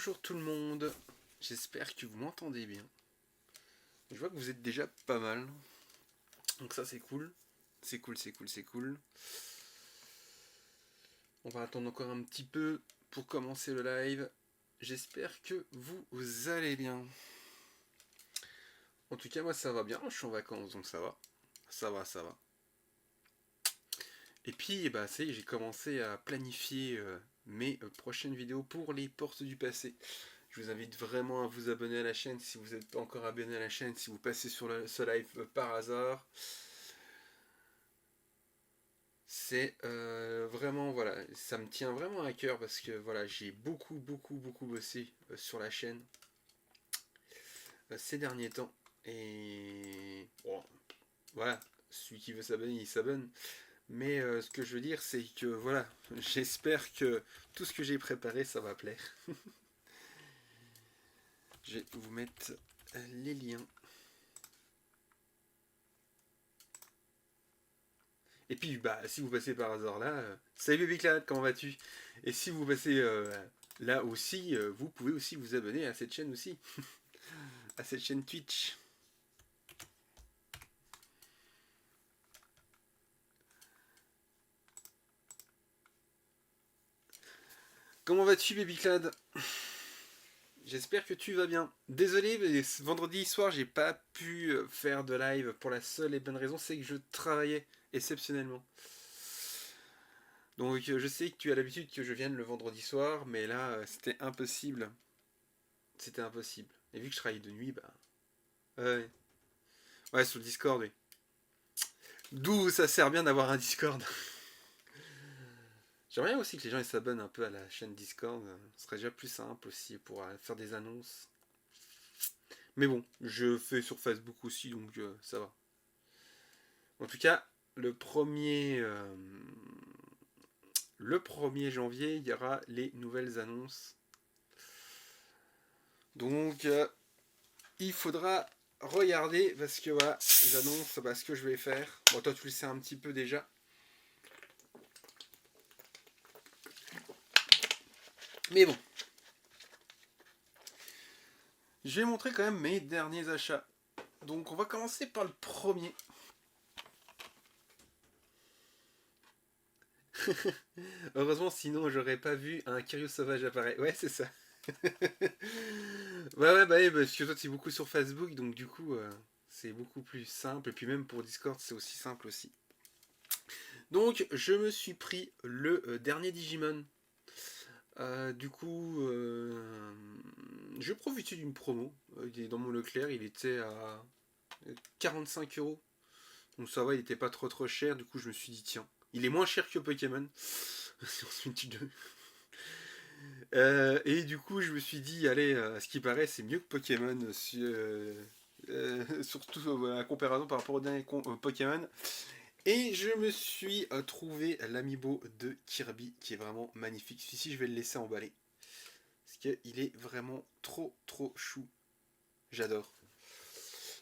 Bonjour tout le monde, j'espère que vous m'entendez bien. Je vois que vous êtes déjà pas mal, donc ça c'est cool. C'est cool, c'est cool, c'est cool. On va attendre encore un petit peu pour commencer le live. J'espère que vous allez bien. En tout cas moi ça va bien, je suis en vacances donc ça va. Ça va, ça va. Et puis bah ça y est, j'ai commencé à planifier mes prochaines vidéos pour les portes du passé. Je vous invite vraiment à vous abonner à la chaîne si vous n'êtes pas encore abonné à la chaîne, si vous passez sur ce live par hasard. C'est vraiment, voilà, ça me tient vraiment à cœur parce que voilà, j'ai beaucoup bossé sur la chaîne ces derniers temps. Et bon, voilà, celui qui veut s'abonner, il s'abonne. Mais ce que je veux dire, c'est que voilà, j'espère que tout ce que j'ai préparé, ça va plaire. Je vais vous mettre les liens. Et puis, bah, si vous passez par hasard là, salut Biclad, comment vas-tu? Et si vous passez là aussi, vous pouvez aussi vous abonner à cette chaîne aussi, à cette chaîne Twitch. Comment vas-tu Biclad? J'espère que tu vas bien. Désolé, mais vendredi soir, j'ai pas pu faire de live pour la seule et bonne raison, c'est que je travaillais exceptionnellement. Donc je sais que tu as l'habitude que je vienne le vendredi soir, mais là, c'était impossible. C'était impossible. Et vu que je travaille de nuit, bah... Ouais, ouais sur le Discord, oui. D'où ça sert bien d'avoir un Discord. J'aimerais aussi que les gens ils s'abonnent un peu à la chaîne Discord. Ce serait déjà plus simple aussi pour faire des annonces. Mais bon, je fais sur Facebook aussi, donc ça va. En tout cas, le 1er janvier, il y aura les nouvelles annonces. Donc, il faudra regarder parce que voilà, j'annonce ce que je vais faire. Bon, toi, tu le sais un petit peu déjà. Mais bon. Je vais montrer quand même mes derniers achats. Donc, on va commencer par le premier. Heureusement, sinon j'aurais pas vu un Kyrio sauvage apparaître. Ouais, c'est ça. Ouais, parce que toi tu es beaucoup sur Facebook, donc du coup c'est beaucoup plus simple. Et puis même pour Discord, c'est aussi simple aussi. Donc je me suis pris le dernier Digimon. Du coup, je profitais d'une promo. Il est dans mon Leclerc, il était à 45€. Donc ça va, il était pas trop cher. Du coup, je me suis dit, tiens, il est moins cher que Pokémon. Si on se met deux. Et du coup, je me suis dit, allez, à ce qui paraît, c'est mieux que Pokémon, surtout à comparaison par rapport au dernier Pokémon. Et je me suis trouvé l'amiibo de Kirby, qui est vraiment magnifique. Ici, je vais le laisser emballer. Parce qu'il est vraiment trop chou. J'adore.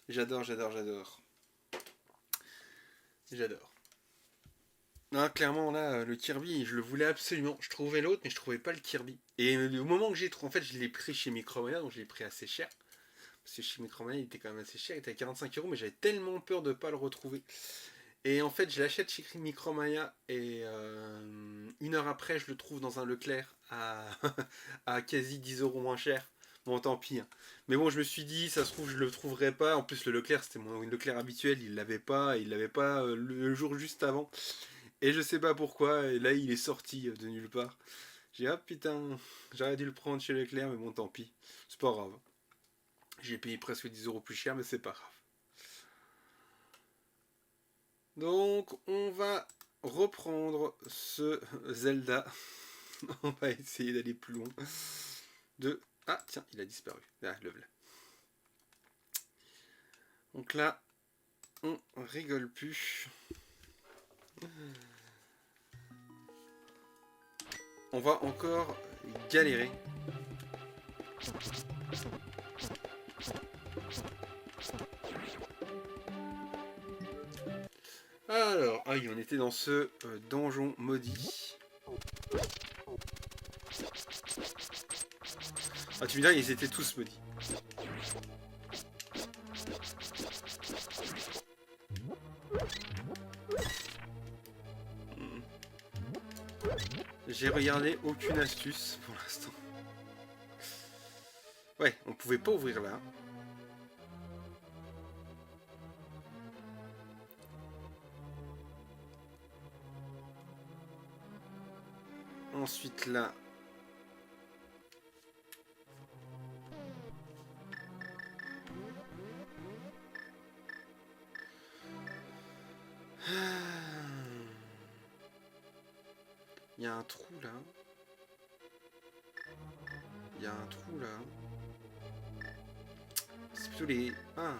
J'adore. Non, clairement, là, le Kirby, je le voulais absolument. Je trouvais l'autre, mais je trouvais pas le Kirby. Et au moment que j'ai trouvé, en fait, je l'ai pris chez Micromania, donc je l'ai pris assez cher. Parce que chez Micromania, il était quand même assez cher, il était à 45€, mais j'avais tellement peur de ne pas le retrouver. Et en fait, je l'achète chez Micromania, et 1 heure après, je le trouve dans un Leclerc à quasi 10€ moins cher. Bon, tant pis. Hein. Mais bon, je me suis dit, ça se trouve, je le trouverai pas. En plus, le Leclerc, c'était mon Leclerc habituel, il l'avait pas le jour juste avant. Et je sais pas pourquoi, et là il est sorti de nulle part. J'ai dit, ah putain, j'aurais dû le prendre chez Leclerc, mais bon, tant pis. C'est pas grave. J'ai payé presque 10€ plus cher, mais c'est pas grave. Donc, on va reprendre ce Zelda. On va essayer d'aller plus loin. Ah, tiens, il a disparu. Ah, le voilà. Donc là, on rigole plus. On va encore galérer. Alors, on était dans ce donjon maudit. Ah, tu me diras, ils étaient tous maudits. J'ai regardé aucune astuce pour l'instant. Ouais, on pouvait pas ouvrir là. Ensuite là. Il y a un trou là. Il y a un trou là. C'est plutôt les... Ah.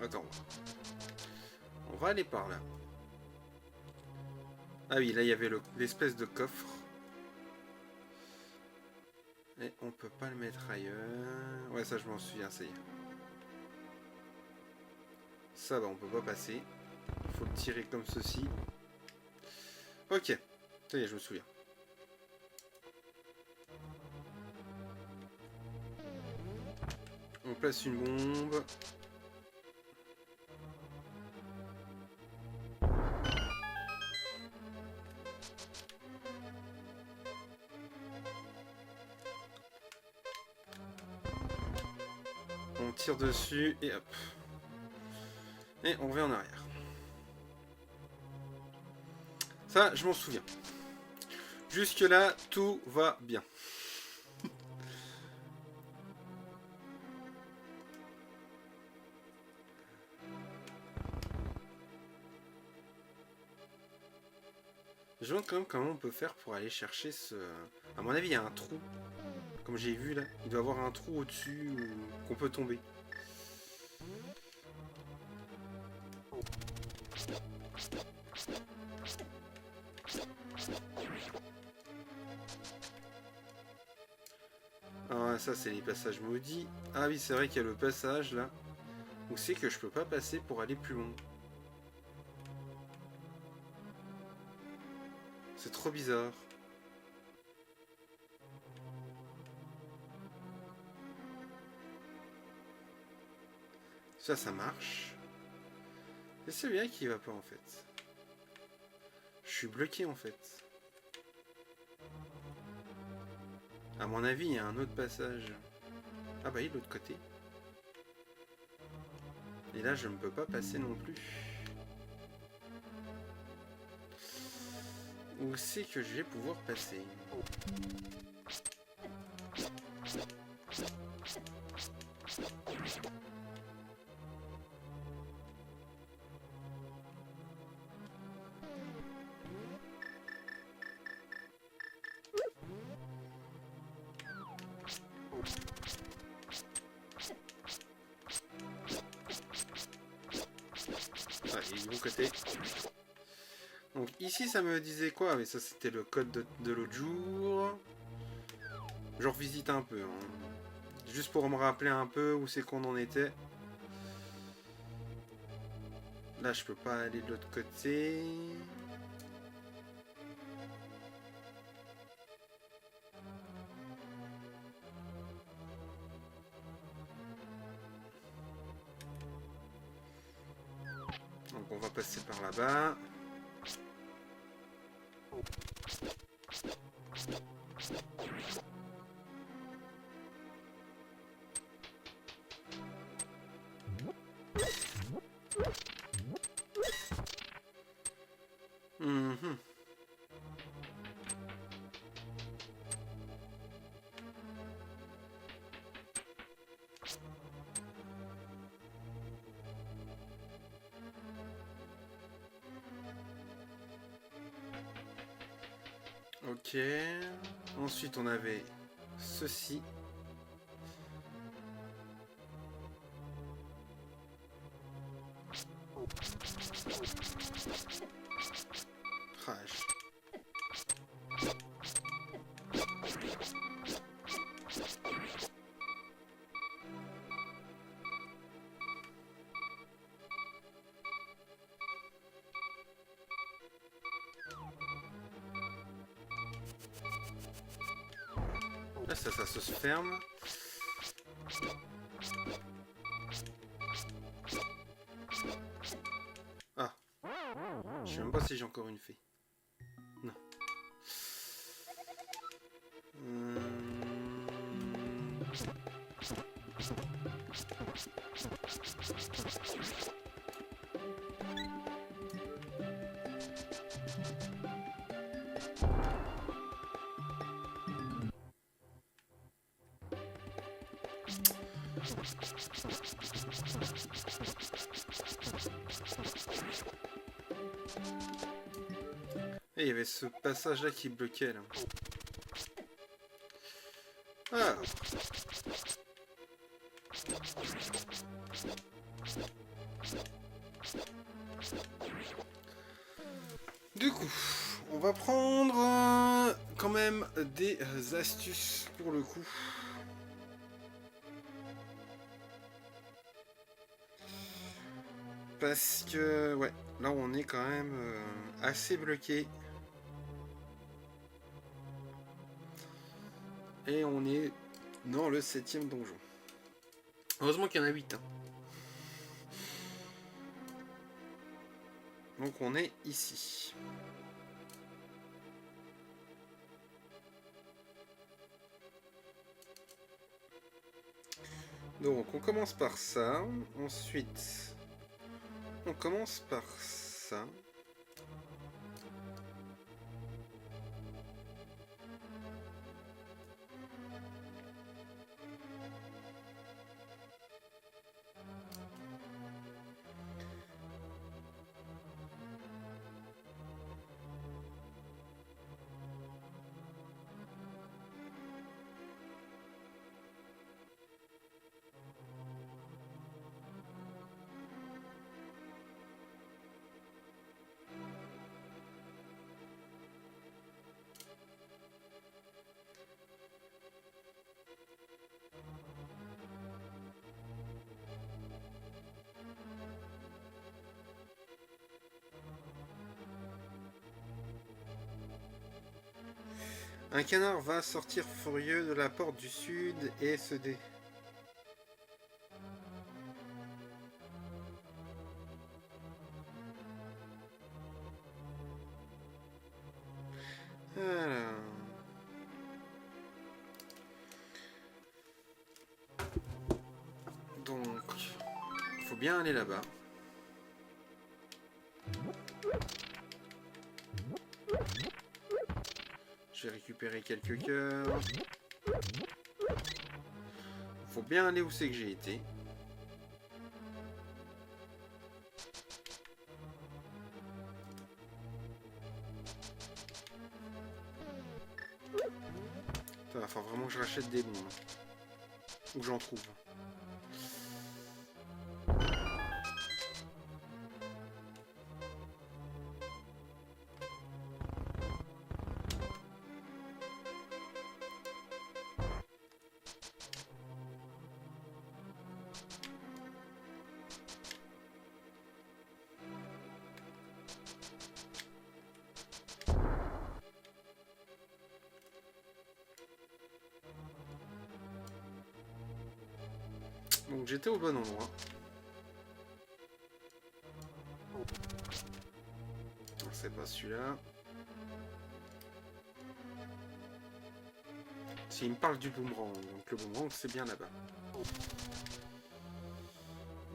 Attends. On va aller par là. Ah oui, là il y avait l'espèce de coffre. Et on peut pas le mettre ailleurs. Ouais, ça je m'en souviens, ça y est. Ça, bah on peut pas passer. Il faut le tirer comme ceci. Ok. Ça y est, je me souviens. On place une bombe. On tire dessus et hop. Et on revient en arrière. Ça, je m'en souviens. Jusque là, tout va bien. Je me demande quand même comment on peut faire pour aller chercher ce... À mon avis, il y a un trou. Comme j'ai vu là. Il doit y avoir un trou au-dessus qu'on peut tomber. Ah, ça c'est les passages maudits. Ah oui, c'est vrai qu'il y a le passage là. Où c'est que je peux pas passer pour aller plus loin. C'est trop bizarre. Ça marche. C'est celui-là qui va pas en fait. Je suis bloqué en fait. À mon avis, il y a un autre passage. Ah bah oui, de l'autre côté. Et là, je ne peux pas passer non plus. Où c'est que je vais pouvoir passer? Ah, il est du bon côté. Donc ici, ça me disait quoi? Mais ça, c'était le code de l'autre jour. Je revisite un peu. Hein. Juste pour me rappeler un peu où c'est qu'on en était. Là, je peux pas aller de l'autre côté. Donc on va passer par là-bas. Mhm. Ok. Ensuite, on avait ceci. Trash. Là, ça se ferme. Ah. Je sais même pas si j'ai encore une fée. Non. Et il y avait ce passage là qui bloquait là. Ah. Du coup, on va prendre quand même des astuces pour le coup. Parce que, ouais, là on est quand même assez bloqué. Et on est dans le 7e donjon. Heureusement qu'il y en a 8. Hein. Donc on est ici. Donc on commence par ça. Ensuite, on commence par ça. Un canard va sortir furieux de la porte du sud et se dé... Alors... Donc, il faut bien aller là-bas. J'ai récupéré quelques cœurs. Faut bien aller où c'est que j'ai été. Il va falloir vraiment que je rachète des bons. Où j'en trouve. Donc j'étais au bon endroit. C'est pas celui-là. S'il me parle du boomerang, donc le boomerang c'est bien là-bas.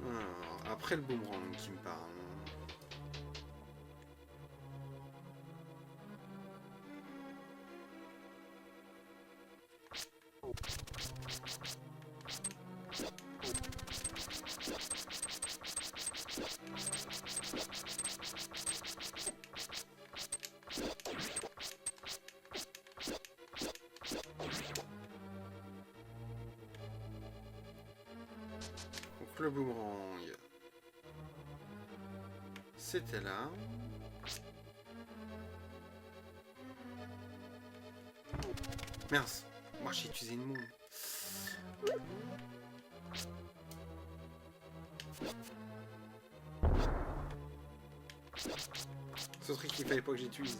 Alors, après le boomerang qui me parle. Le boomerang, c'était là. Mince, moi j'ai utilisé une moule. Ce truc qu'il fallait pas que j'utilise.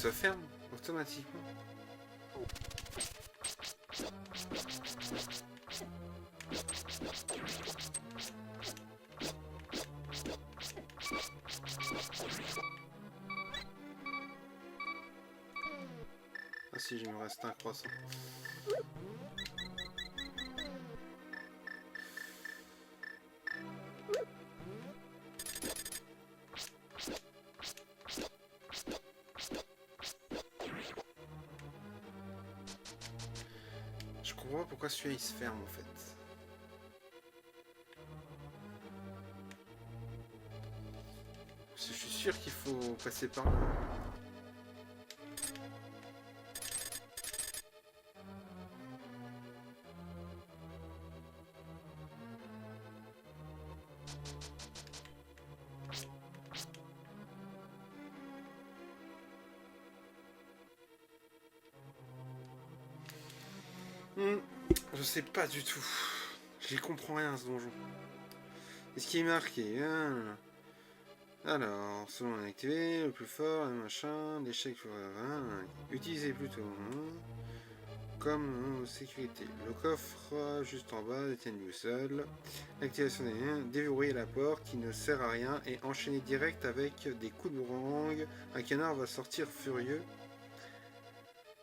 se ferme automatiquement. Ah si, il me reste un croissant. Je comprends pas pourquoi celui-là il se ferme en fait. Parce que je suis sûr qu'il faut passer par là. Je sais pas du tout. J'y comprends rien à ce donjon. Qu'est-ce qui est marqué hein. Alors, selon l'activé, le plus fort, le machin, l'échec, utilisez plutôt comme sécurité. Le coffre juste en bas détient une boussole. L'activation des liens, déverrouiller la porte qui ne sert à rien et enchaîner direct avec des coups de boomerang. Un canard va sortir furieux.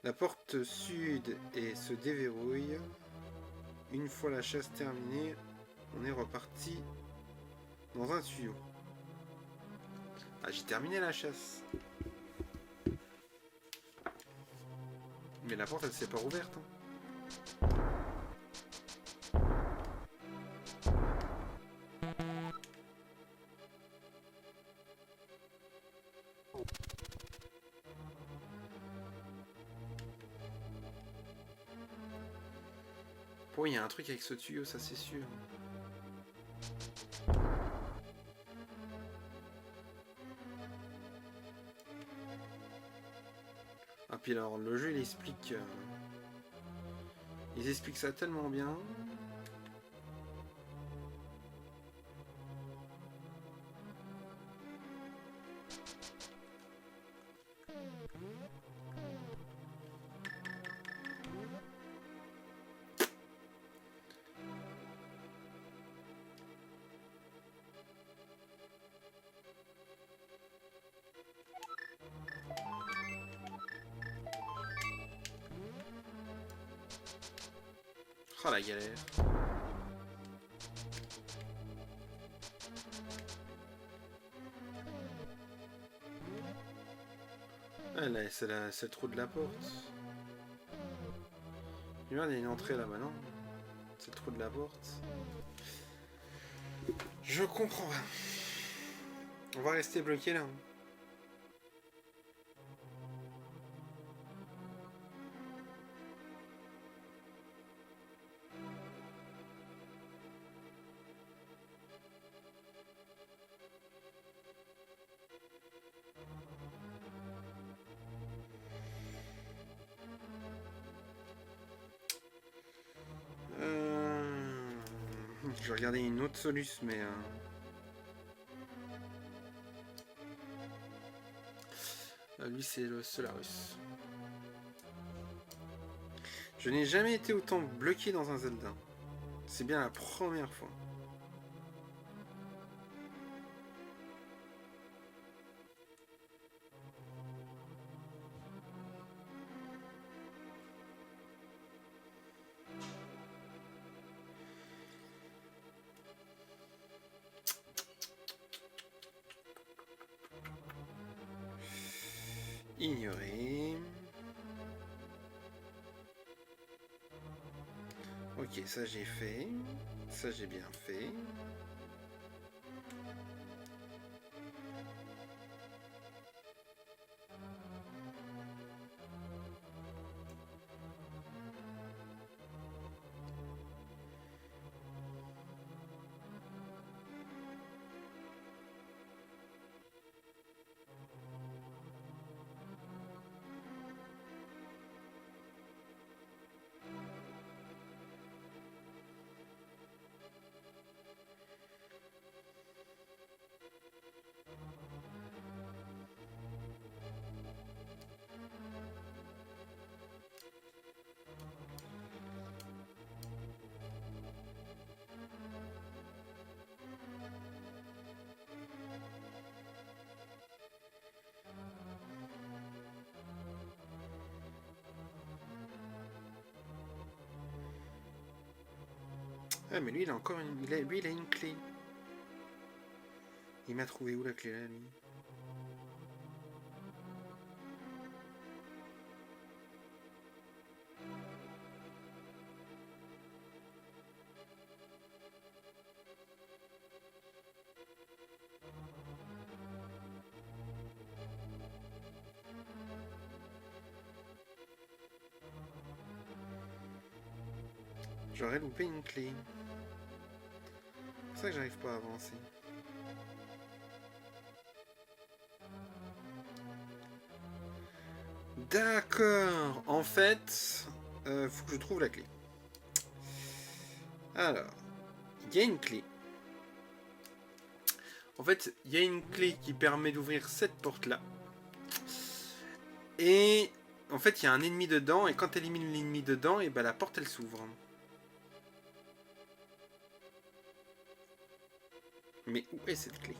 La porte sud et se déverrouille. Une fois la chasse terminée, on est reparti dans un tuyau. Ah, j'ai terminé la chasse. Mais la porte, elle s'est pas rouverte. Hein. Bon, il y a un truc avec ce tuyau, ça c'est sûr. Ah, puis alors, le jeu, il explique... Ils expliquent ça tellement bien. Oh la galère. Ah là, c'est le trou de la porte. Regarde, il y a une entrée là-bas, non? C'est le trou de la porte. Je comprends pas. On va rester bloqué là. Je vais regarder une autre solution, mais... lui, c'est le Solarus. Je n'ai jamais été autant bloqué dans un Zelda. C'est bien la première fois. Ignorer. Ok, ça j'ai fait. Ça j'ai bien fait. Ah, mais lui, il a encore une... Lui, il a une clé. Il m'a trouvé où la clé, là, lui? J'aurais loupé une clé. C'est pour ça que j'arrive pas à avancer. D'accord. En fait, faut que je trouve la clé. Alors, il y a une clé. En fait, il y a une clé qui permet d'ouvrir cette porte-là. Et en fait, il y a un ennemi dedans. Et quand tu élimines l'ennemi dedans, et ben la porte, elle s'ouvre. Mais où est cette clé?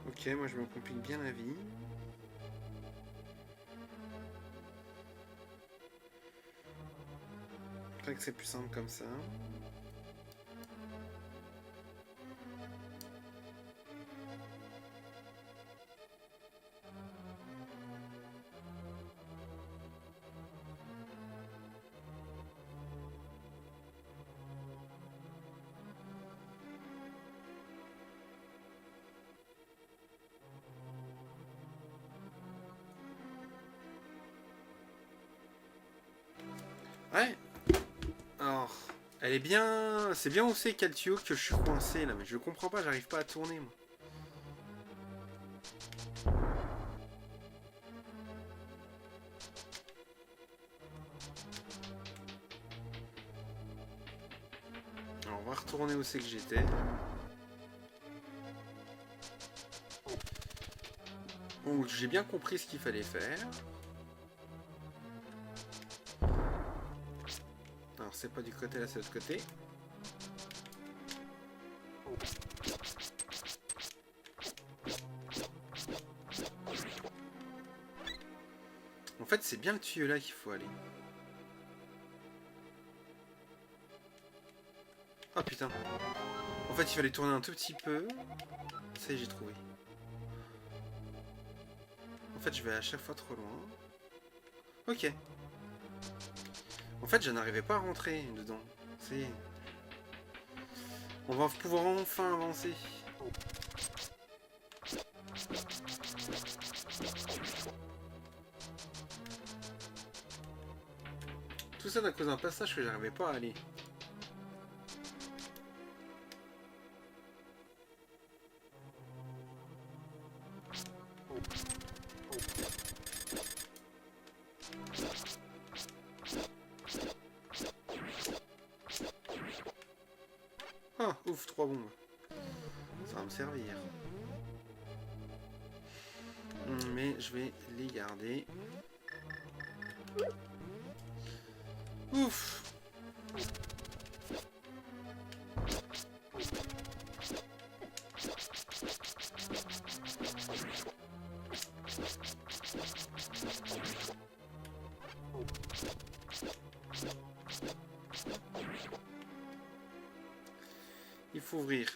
Ok, moi je me complique bien la vie. Je crois que c'est plus simple comme ça. Ouais. Alors, elle est bien... C'est bien où c'est quel tuyau que je suis coincé là, mais je comprends pas, j'arrive pas à tourner moi. Alors on va retourner où c'est que j'étais. Donc j'ai bien compris ce qu'il fallait faire. Alors c'est pas du côté là, c'est de l'autre côté. En fait c'est bien le tuyau là qu'il faut aller. Oh putain. En fait il fallait tourner un tout petit peu. Ça y est, j'ai trouvé. En fait je vais à chaque fois trop loin. Ok. En fait je n'arrivais pas à rentrer dedans. C'est... On va pouvoir enfin avancer. Tout ça à cause d'un passage que j'arrivais pas à aller. Ah, ouf, 3 bombes. Ça va me servir. Mais je vais les garder. Ouf. Il faut ouvrir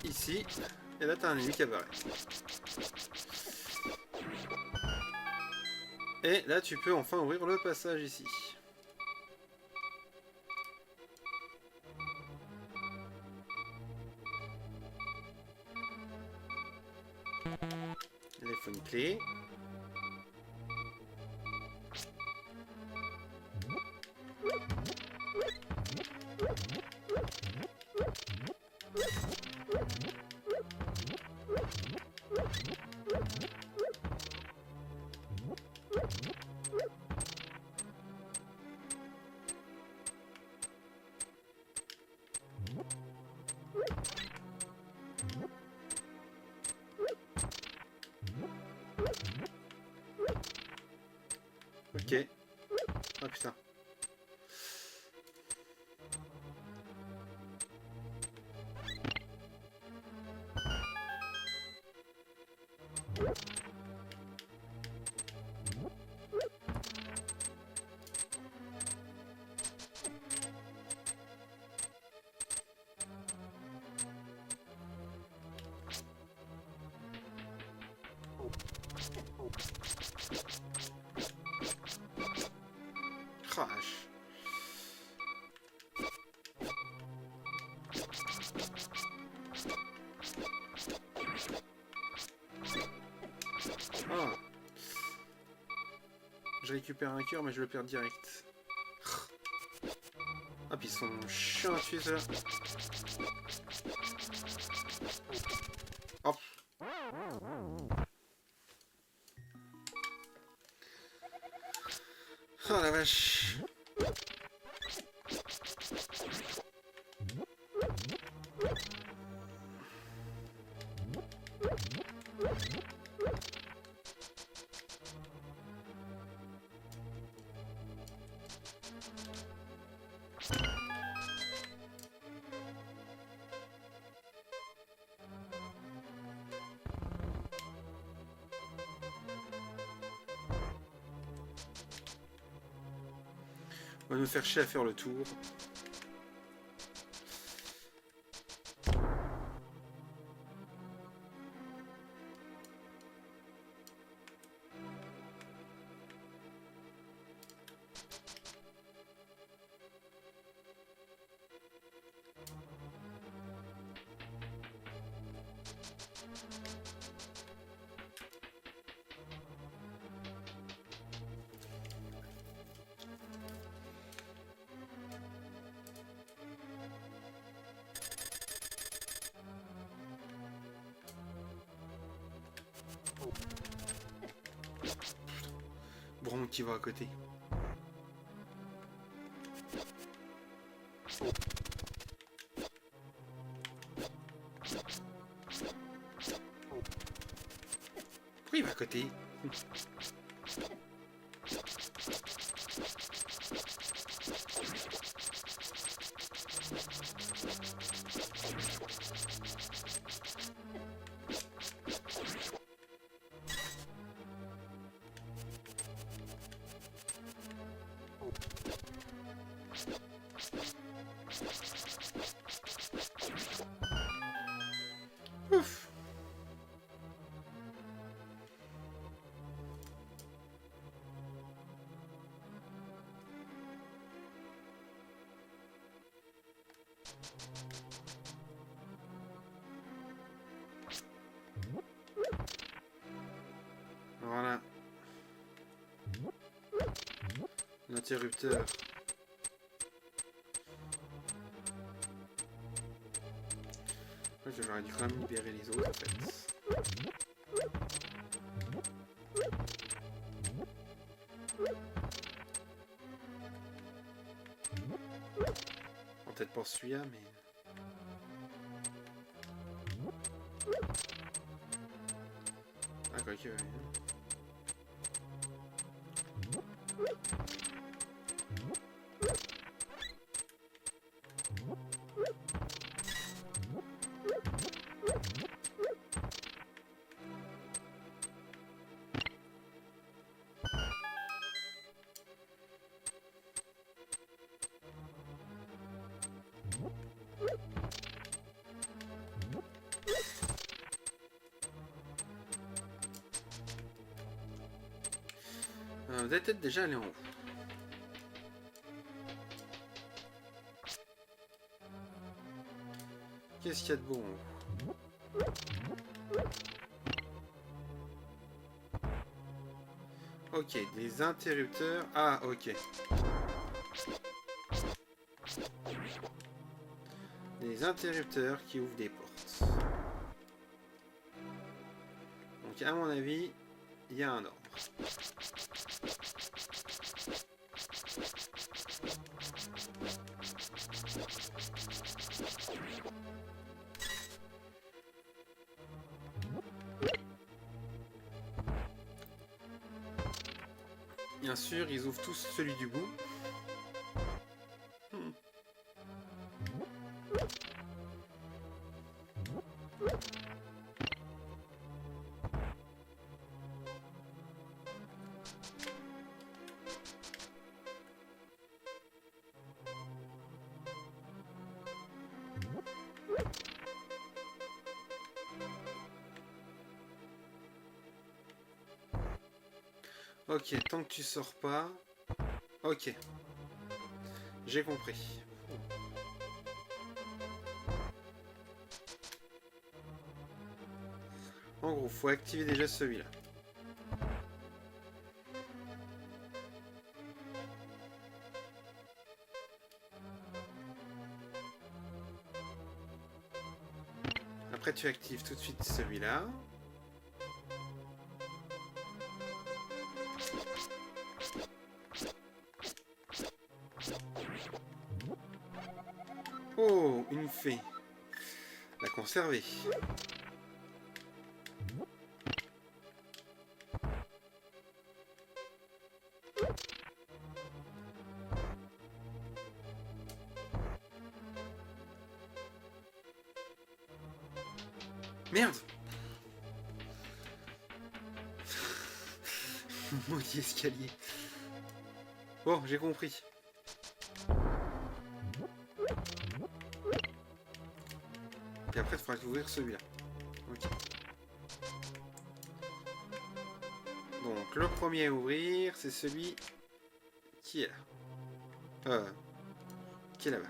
ici. Et là, t'as un ennemi qui apparaît. Et là, tu peux enfin ouvrir le passage ici. Là, il faut une clé. Ok. Ah putain. Crash. Ah. Je récupère un cœur mais je le perds direct. Ah puis ils sont chiants à tuer ceux-là. Hop. Oh la vache. On va nous faire chier à faire le tour. Bron qui va à côté. Pourquoi il va à côté? Ouf. Voilà. L'interrupteur. J'aurais dû quand même libérer les autres en fait. Bon, peut-être pour celui-là, mais... Ah, quoi que... Vous allez peut-être déjà aller en haut. Qu'est-ce qu'il y a de bon en haut? Ok, des interrupteurs. Ah, ok. Des interrupteurs qui ouvrent des portes. porte. Donc à mon avis, il y a un ordre. Bien sûr, ils ouvrent tous celui du bout. Ok, tant que tu sors pas... Ok. J'ai compris. En gros, faut activer déjà celui-là. Après, tu actives tout de suite celui-là. Oh, une fée. La conserver. Merde. Maudit escalier. Bon, j'ai compris. Et après, il faudra ouvrir celui-là. Ok. Donc, le premier à ouvrir, c'est celui qui est là. Qui est là-bas.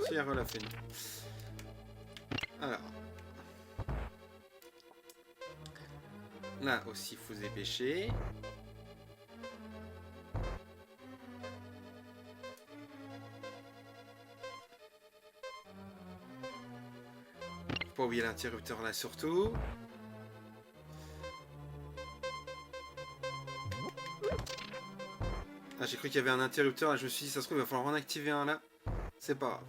Si, elle l'a fait. Alors. Là aussi, il faut se dépêcher. Faut pas oublier l'interrupteur là surtout. Ah, j'ai cru qu'il y avait un interrupteur là, je me suis dit ça se trouve il va falloir en activer un là. C'est pas grave.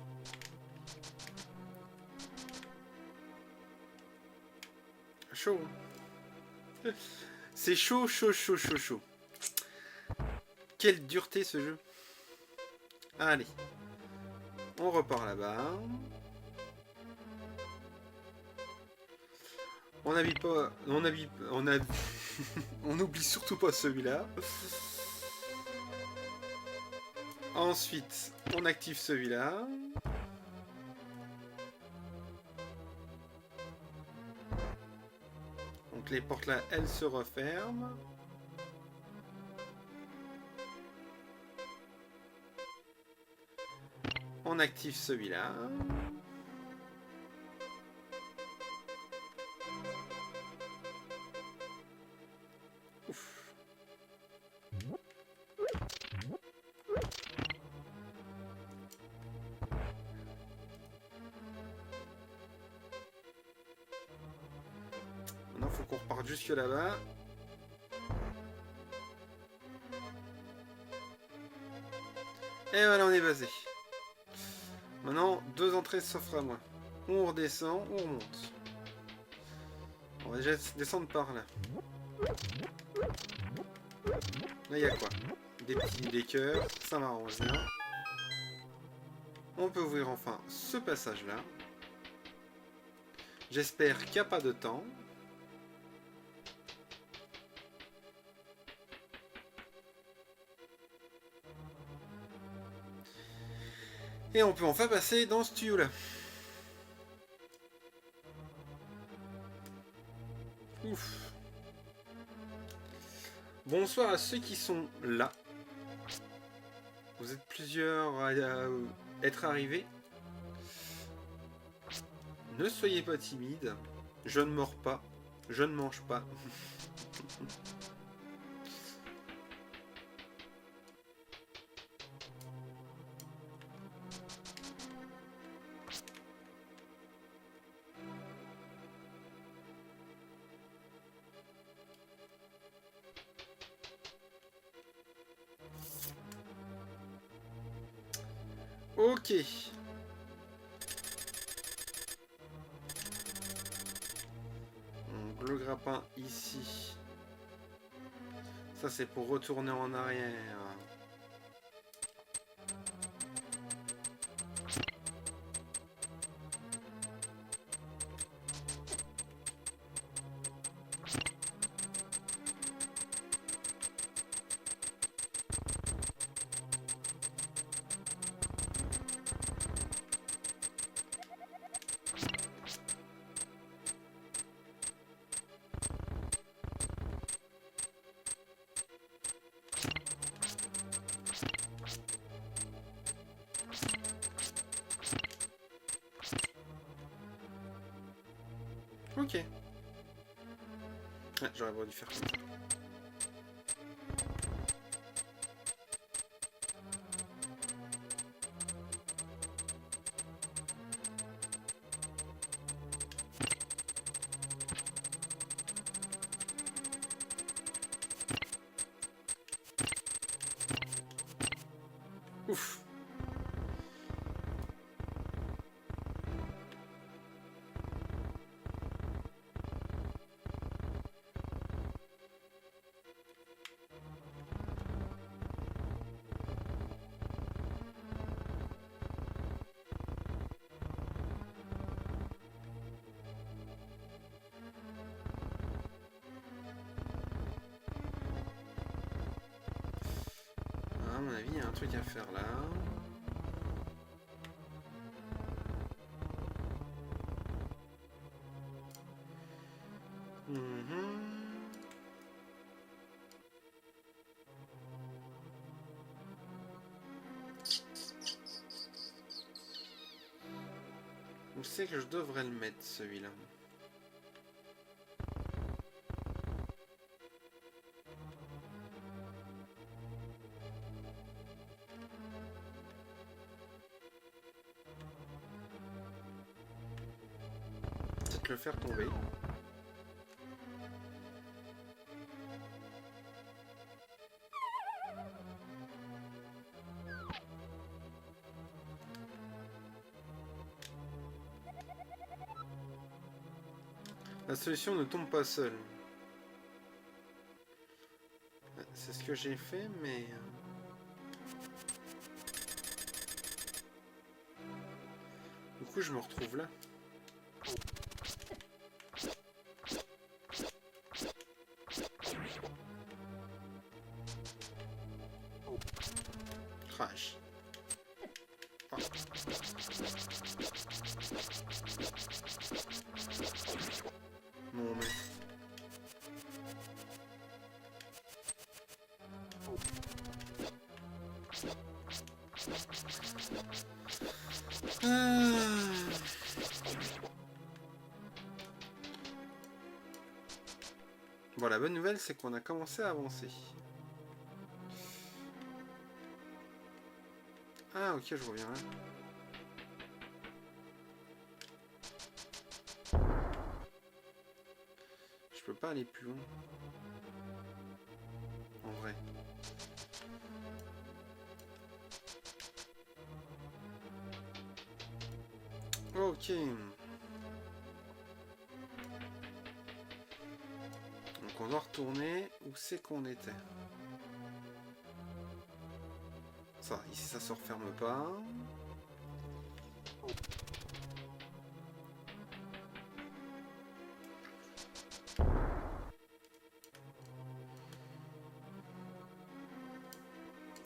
Chaud. C'est chaud, chaud, chaud, chaud, chaud. Quelle dureté ce jeu. Allez. On repart là-bas. On n'habille pas... On n'oublie surtout pas celui-là. Ensuite, on active celui-là. Donc les portes là, elles se referment. On active celui-là. Ouf. Maintenant, faut qu'on reparte jusque là-bas. Et voilà, on est basé. Maintenant, 2 entrées s'offrent à moi. On redescend, on remonte. On va déjà descendre par là. Là, il y a quoi? Des cœurs, ça m'arrange bien. On peut ouvrir enfin ce passage-là. J'espère qu'il n'y a pas de temps. Et on peut enfin passer dans ce tuyau-là. Ouf. Bonsoir à ceux qui sont là. Vous êtes plusieurs à être arrivés. Ne soyez pas timides. Je ne mords pas. Je ne mange pas. Ok. Donc, le grappin ici. Ça c'est pour retourner en arrière. Ok. Ah, j'aurais pas dû faire comme ça. Ouf. À mon avis, il y a un truc à faire là. Où c'est que je devrais le mettre celui-là? Peut-être le faire tomber. La solution ne tombe pas seule. C'est ce que j'ai fait, mais... Du coup, je me retrouve là. Crash. Ah. Non, mais... Bon, la bonne nouvelle, c'est qu'on a commencé à avancer. Ah, ok, je reviens là. Je peux pas aller plus loin. En vrai. Ok. Donc Donc on doit retourner où c'est qu'on était. Ça, ici ça se referme pas.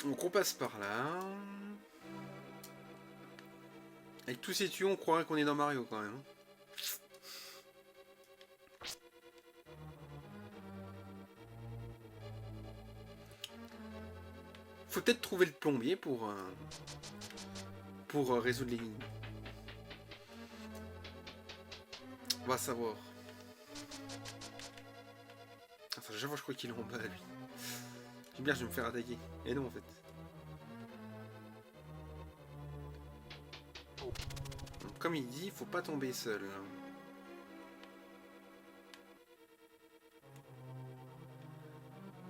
Donc on passe par là. Avec tous ces tuyaux, on croirait qu'on est dans Mario quand même. Faut peut-être trouver le plombier pour résoudre l'énigme. On va savoir. Enfin, chaque fois je crois qu'il est en bas lui. J'aime bien, je vais me faire attaquer. Et non en fait. Donc, comme il dit, faut pas tomber seul.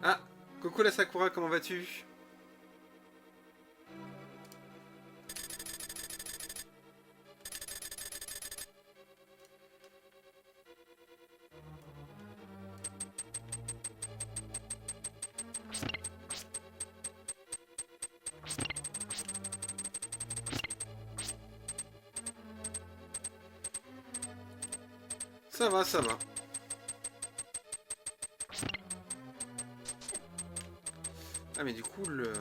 Ah, coucou la Sakura, comment vas-tu? Ça va, ça va. Ah mais du coup le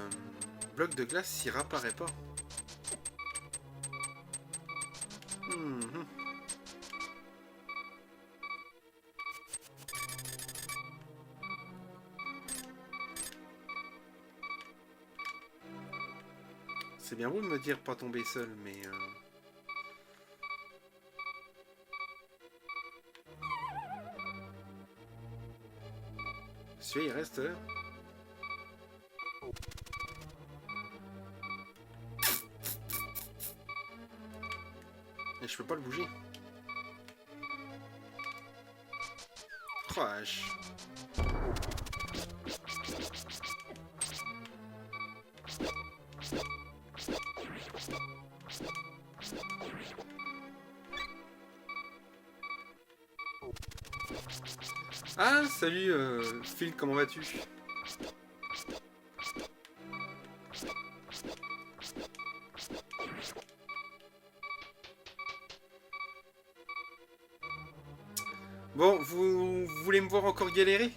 bloc de glace il réapparaît pas. C'est bien beau de me dire pas tomber seul, mais celui-là il reste. Et je peux pas le bouger. Crash. Ah, salut Phil, comment vas-tu? Bon, vous voulez me voir encore galérer?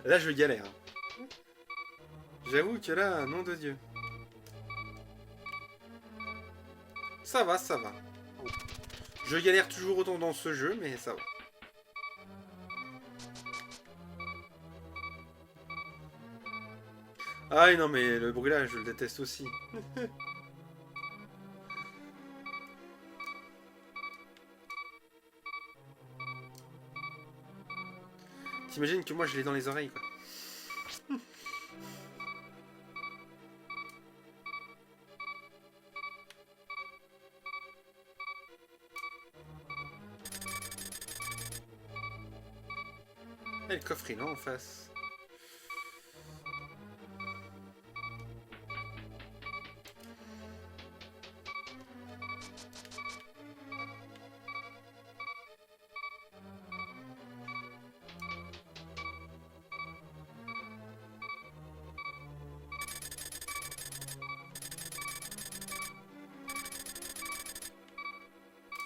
Là, je galère. J'avoue que là, nom de Dieu. Ça va, ça va. Je galère toujours autant dans ce jeu, mais ça va. Ah non, mais le brûlage, je le déteste aussi. T'imagines que moi je l'ai dans les oreilles, quoi. Et le coffre est là en face.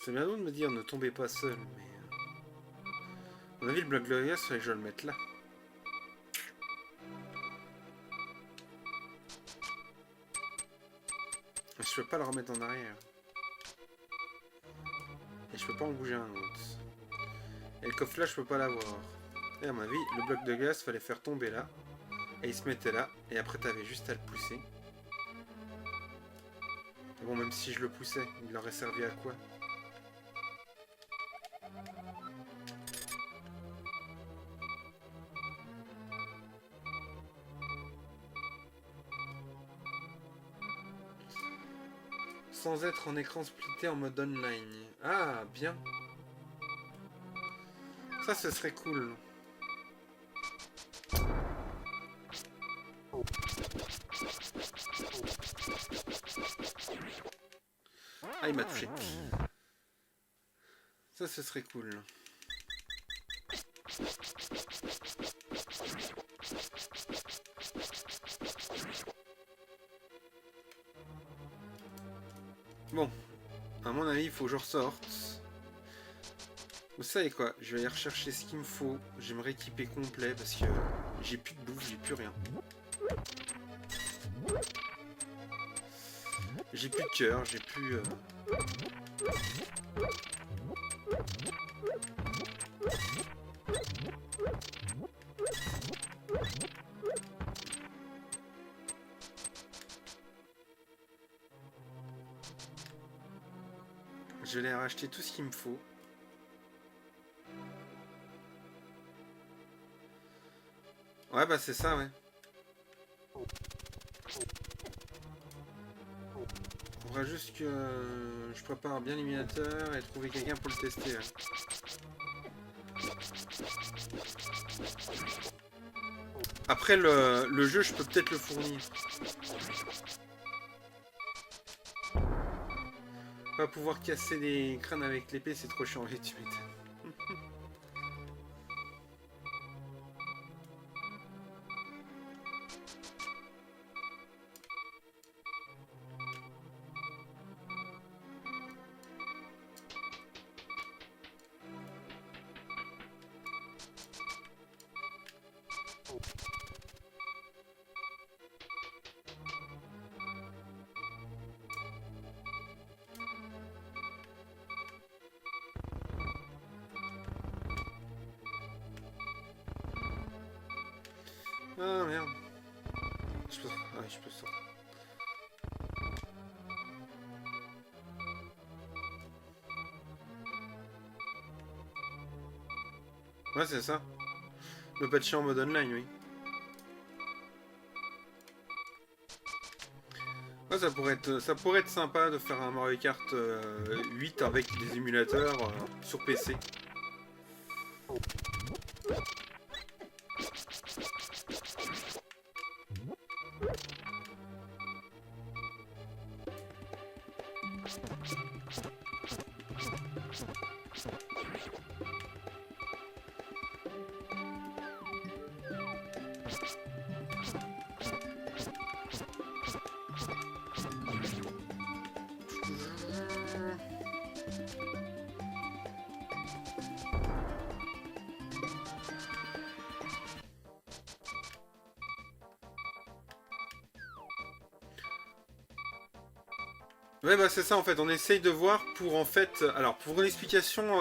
C'est bien beau de me dire ne tombez pas seul, mais... À mon avis, le bloc de glace, je vais le mettre là. Je peux pas le remettre en arrière. Et je peux pas en bouger un autre. Et le coffre là, je peux pas l'avoir. Et à mon avis, le bloc de glace, fallait faire tomber là. Et il se mettait là. Et après, t'avais juste à le pousser. Et bon, même si je le poussais, il aurait servi à quoi? Sans être en écran splitté en mode online. Ah, bien. Ça, ce serait cool. Ah, il m'a touché. Ça, ce serait cool. Bon, à mon avis, il faut que je ressorte. Vous savez quoi? Je vais aller rechercher ce qu'il me faut. Je vais me rééquiper complet parce que j'ai plus de bouffe, j'ai plus rien. J'ai plus de cœur, j'ai plus... Je vais aller racheter tout ce qu'il me faut. Ouais, bah c'est ça, ouais. Il faudra juste que je prépare bien l'émulateur et trouver quelqu'un pour le tester. Ouais. Après, le jeu, je peux peut-être le fournir. Pas pouvoir casser des crânes avec l'épée, c'est trop chiant. Tu m'étonnes. Ah merde. Je peux... Ah oui, je peux sortir. Ouais, c'est ça. Le patcher en mode online, oui. Ouais, ça pourrait être sympa de faire un Mario Kart 8 avec des émulateurs sur PC. Ouais, bah c'est ça en fait, on essaye de voir pour en fait... Alors, pour une explication,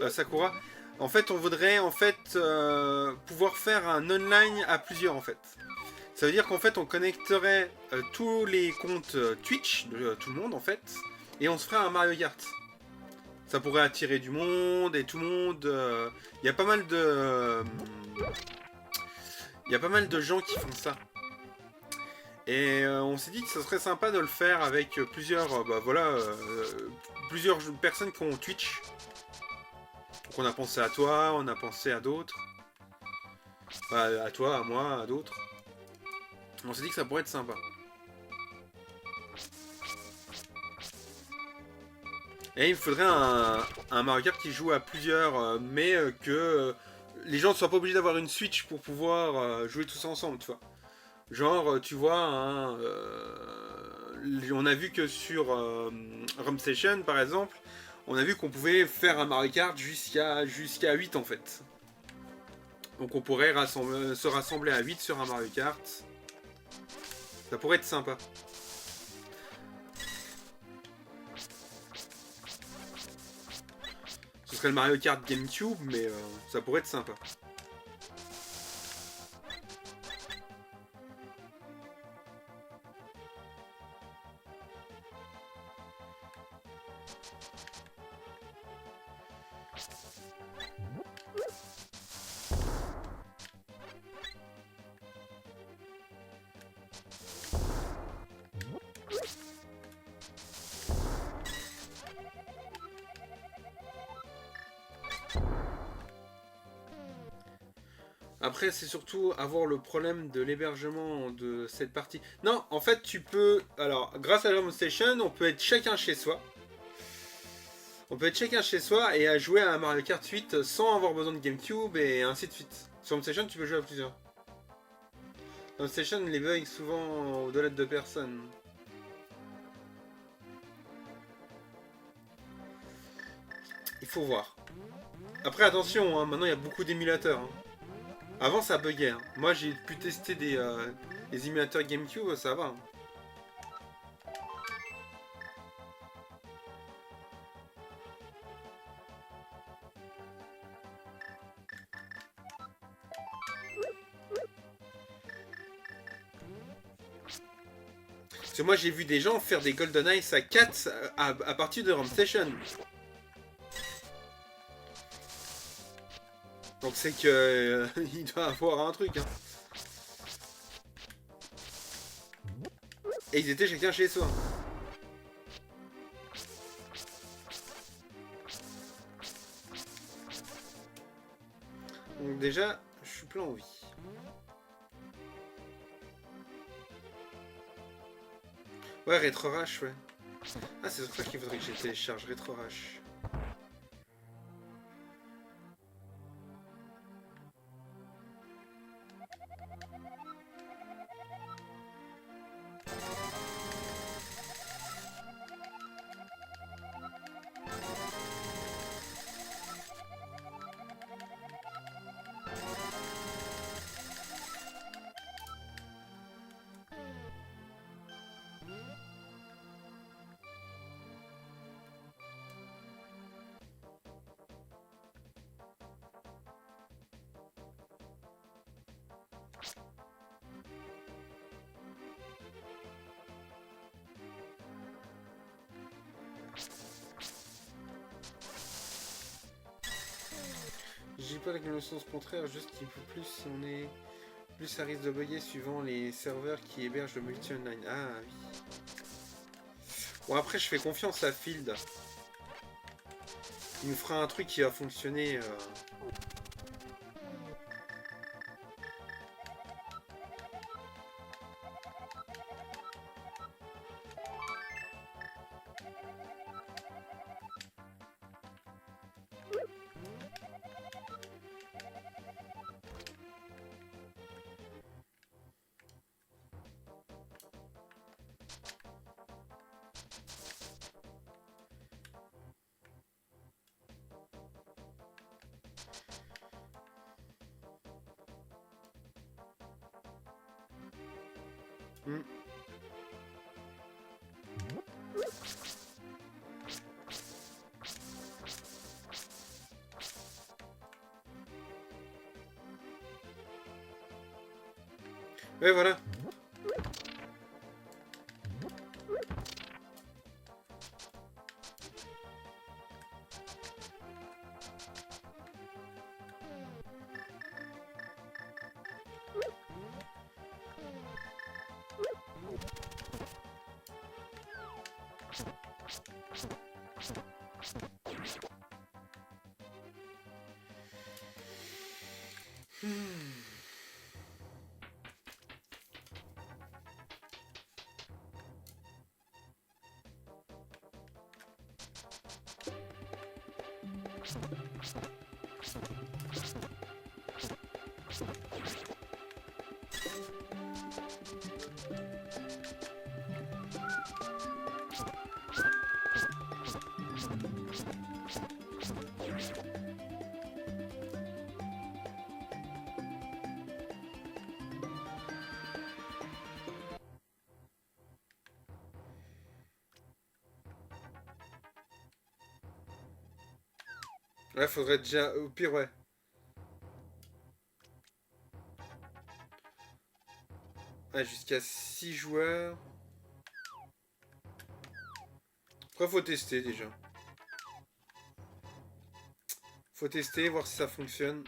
Sakura, en fait, on voudrait en fait pouvoir faire un online à plusieurs en fait. Ça veut dire qu'en fait, on connecterait tous les comptes Twitch de tout le monde en fait, et on se ferait un Mario Kart. Ça pourrait attirer du monde et tout le monde... Il y a pas mal de... Il y a pas mal de gens qui font ça. Et on s'est dit que ce serait sympa de le faire avec plusieurs, plusieurs personnes qui ont Twitch. Donc on a pensé à toi, on a pensé à d'autres. Enfin, à toi, à moi, à d'autres. On s'est dit que ça pourrait être sympa. Et il me faudrait un Mario Kart qui joue à plusieurs, mais que les gens ne soient pas obligés d'avoir une Switch pour pouvoir jouer tous ensemble, tu vois. Genre, tu vois, hein, on a vu que sur ROM Station, par exemple, on a vu qu'on pouvait faire un Mario Kart jusqu'à 8 en fait. Donc on pourrait se rassembler à 8 sur un Mario Kart. Ça pourrait être sympa. Ce serait le Mario Kart GameCube, mais ça pourrait être sympa. Après, c'est surtout avoir le problème de l'hébergement de cette partie. Non, en fait, tu peux... Alors, grâce à la Home Station, on peut être chacun chez soi. On peut être chacun chez soi et à jouer à Mario Kart 8 sans avoir besoin de GameCube et ainsi de suite. Sur Home Station, tu peux jouer à plusieurs. Home Station, les bugs souvent au-delà de 2 personnes. Il faut voir. Après, attention, hein, maintenant il y a beaucoup d'émulateurs. Hein. Avant, ça buguait. Hein. Moi, j'ai pu tester des émulateurs GameCube, ça va. Hein. Parce que moi, j'ai vu des gens faire des GoldenEye à 4 à partir de RAM Station. Donc c'est que il doit avoir un truc. Hein. Et ils étaient chacun chez soi. Donc déjà, je suis plein en vie. Ouais, RetroRash, ouais. Ah, c'est sur ça qu'il faudrait que je télécharge RetroRash. Je dis pas que le sens contraire, juste qu'il faut plus si on est... Plus ça risque de bugger suivant les serveurs qui hébergent le multi-online. Ah oui. Bon après je fais confiance à Field. Il nous fera un truc qui va fonctionner... Hmm. Ouais voilà. Ouais, faudrait déjà... Au pire, ouais. Ah, jusqu'à 6 joueurs. Après, faut tester déjà. Faut tester, voir si ça fonctionne.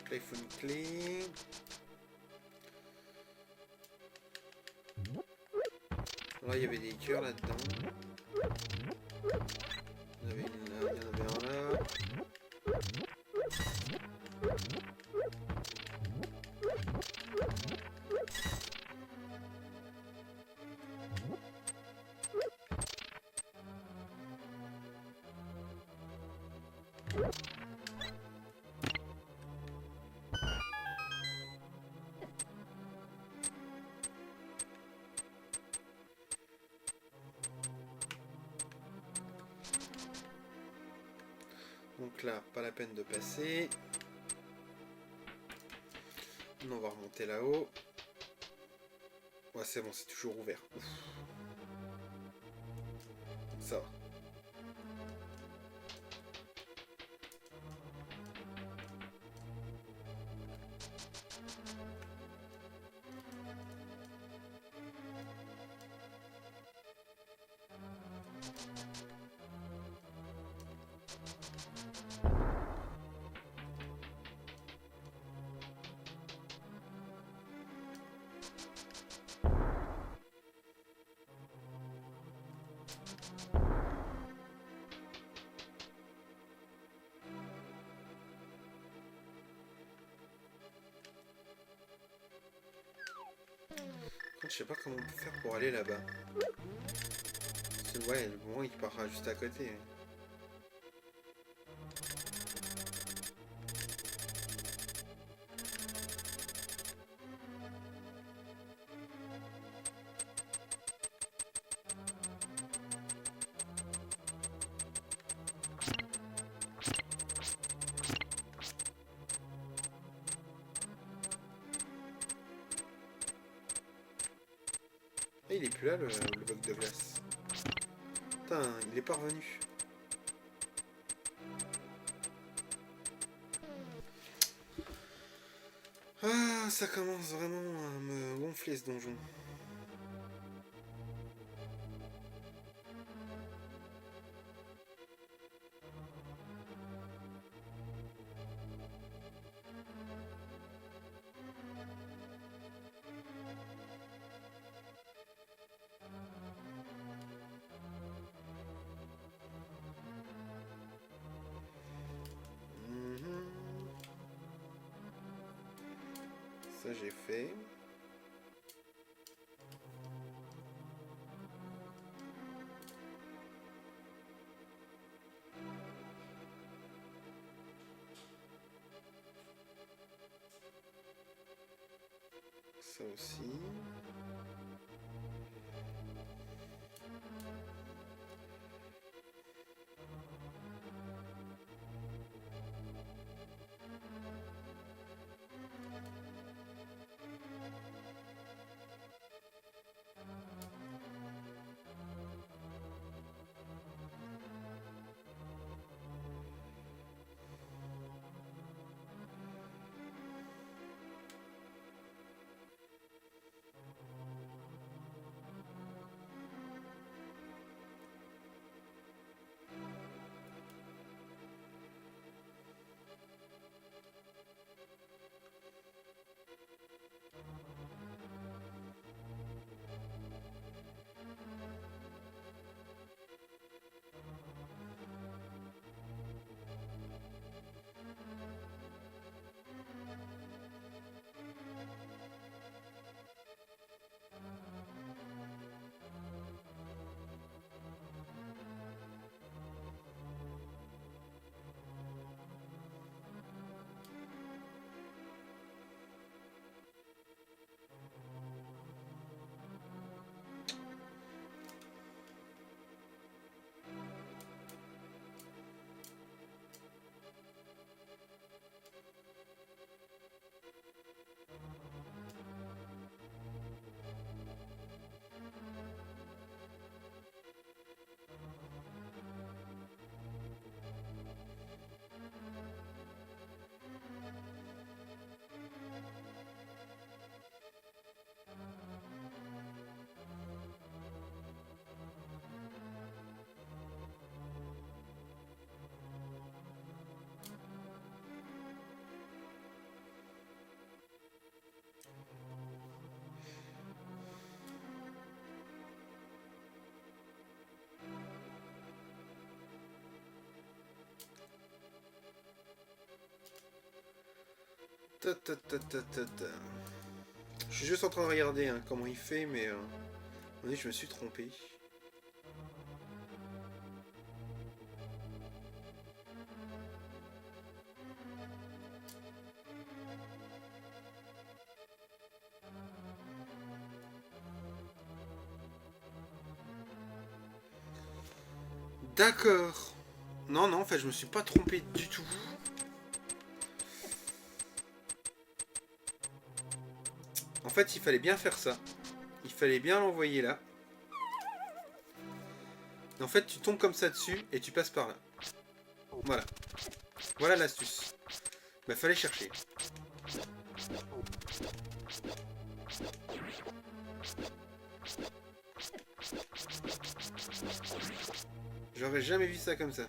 Là, il faut une clé. Là, il y avait des cœurs là-dedans. Il y en avait une là, il y en avait un là. Donc là, pas la peine de passer. On va remonter là-haut. Ouais, c'est bon, c'est toujours ouvert. Ouf. Ça va. Je sais pas comment on peut faire pour aller là-bas. Ouais, le moment il part juste à côté. Et il est plus là le bloc de glace. Putain, il est pas revenu. Ah, ça commence vraiment à me gonfler ce donjon. Ça j'ai fait. Ça aussi. Je suis juste en train de regarder hein, comment il fait, mais je me suis trompé. D'accord. Non, non, en fait, je me suis pas trompé du tout. En fait, il fallait bien faire ça. Il fallait bien l'envoyer là. Et en fait, tu tombes comme ça dessus et tu passes par là. Voilà. Voilà l'astuce. Bah, fallait chercher. J'aurais jamais vu ça comme ça.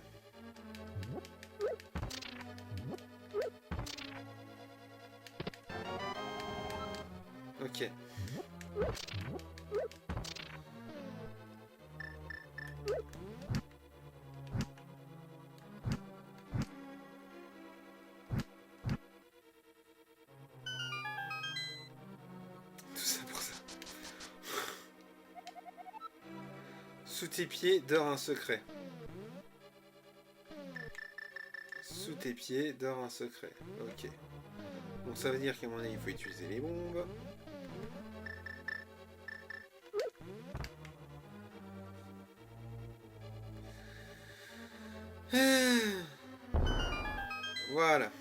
Ok. Tout ça pour ça. Sous tes pieds dort un secret. Sous tes pieds dort un secret. Ok. Bon, ça veut dire qu'à mon avis, il faut utiliser les bombes. Voilà.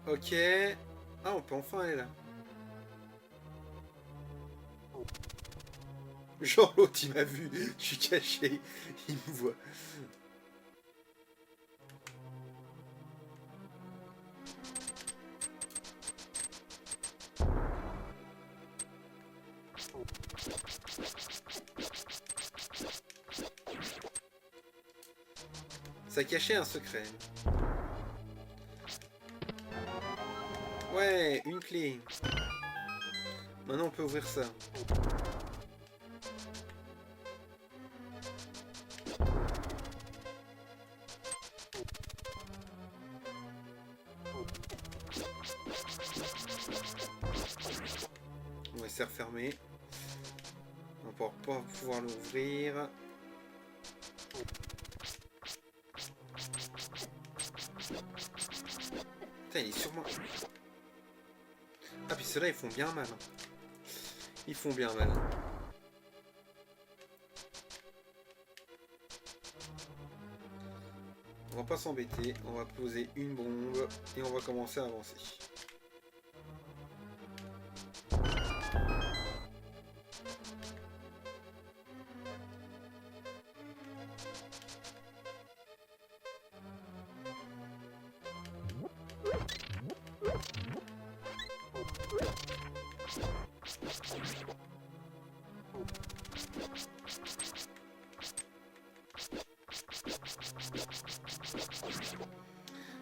Ok. Ah, on peut enfin aller là. Genre l'autre, il m'a vu. Je suis caché. Il me voit. Ça cachait un secret. Ouais, une clé. Maintenant, on peut ouvrir ça. On va se refermer. On va pas pouvoir l'ouvrir. Putain, il est sur moi. Ah, puis ceux-là, ils font bien mal. Ils font bien mal. On va pas s'embêter. On va poser une bombe. Et on va commencer à avancer.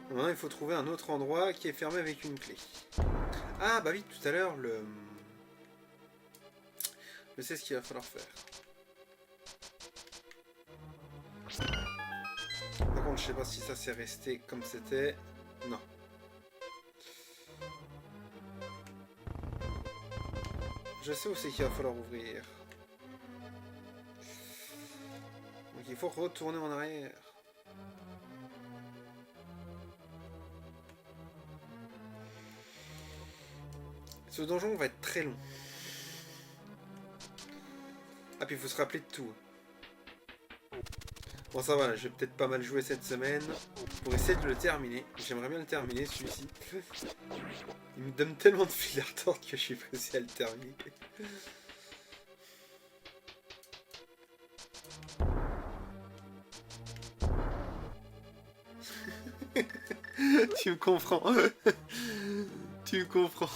Maintenant, il faut trouver un autre endroit qui est fermé avec une clé. Ah, bah oui, tout à l'heure, je sais ce qu'il va falloir faire. Par contre, je sais pas si ça s'est resté comme c'était. Non. Je sais où c'est qu'il va falloir ouvrir. Donc il faut retourner en arrière. Ce donjon va être très long. Ah, puis il faut se rappeler de tout. Bon, ça va, je vais peut-être pas mal jouer cette semaine pour essayer de le terminer. J'aimerais bien le terminer, celui-ci. Il me donne tellement de fil à retordre que je suis pressé à le terminer. Tu me comprends. Tu me comprends.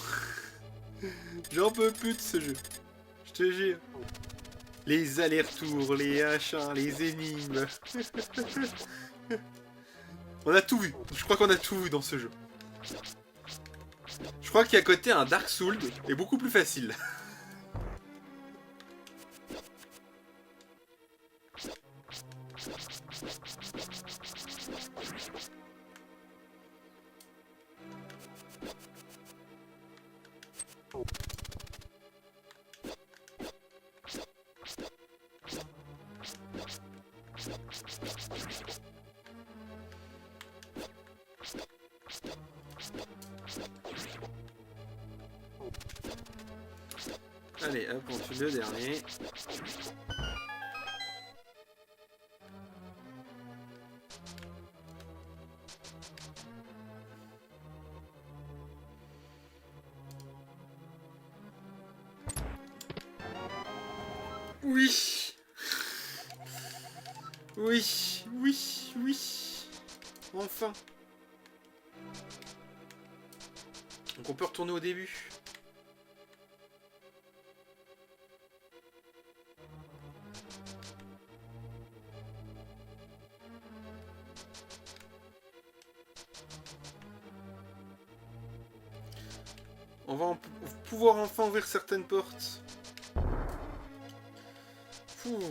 J'en peux plus de ce jeu. Je te jure. Les allers-retours, les machins, les énigmes. On a tout vu. Je crois qu'on a tout vu dans ce jeu. Je crois qu'à côté, un Dark Souls est beaucoup plus facile. Allez, hop, on tue le dernier. Oui. Oui, oui, oui. Enfin. Donc on peut retourner au début. On va pouvoir enfin ouvrir certaines portes. Ouh.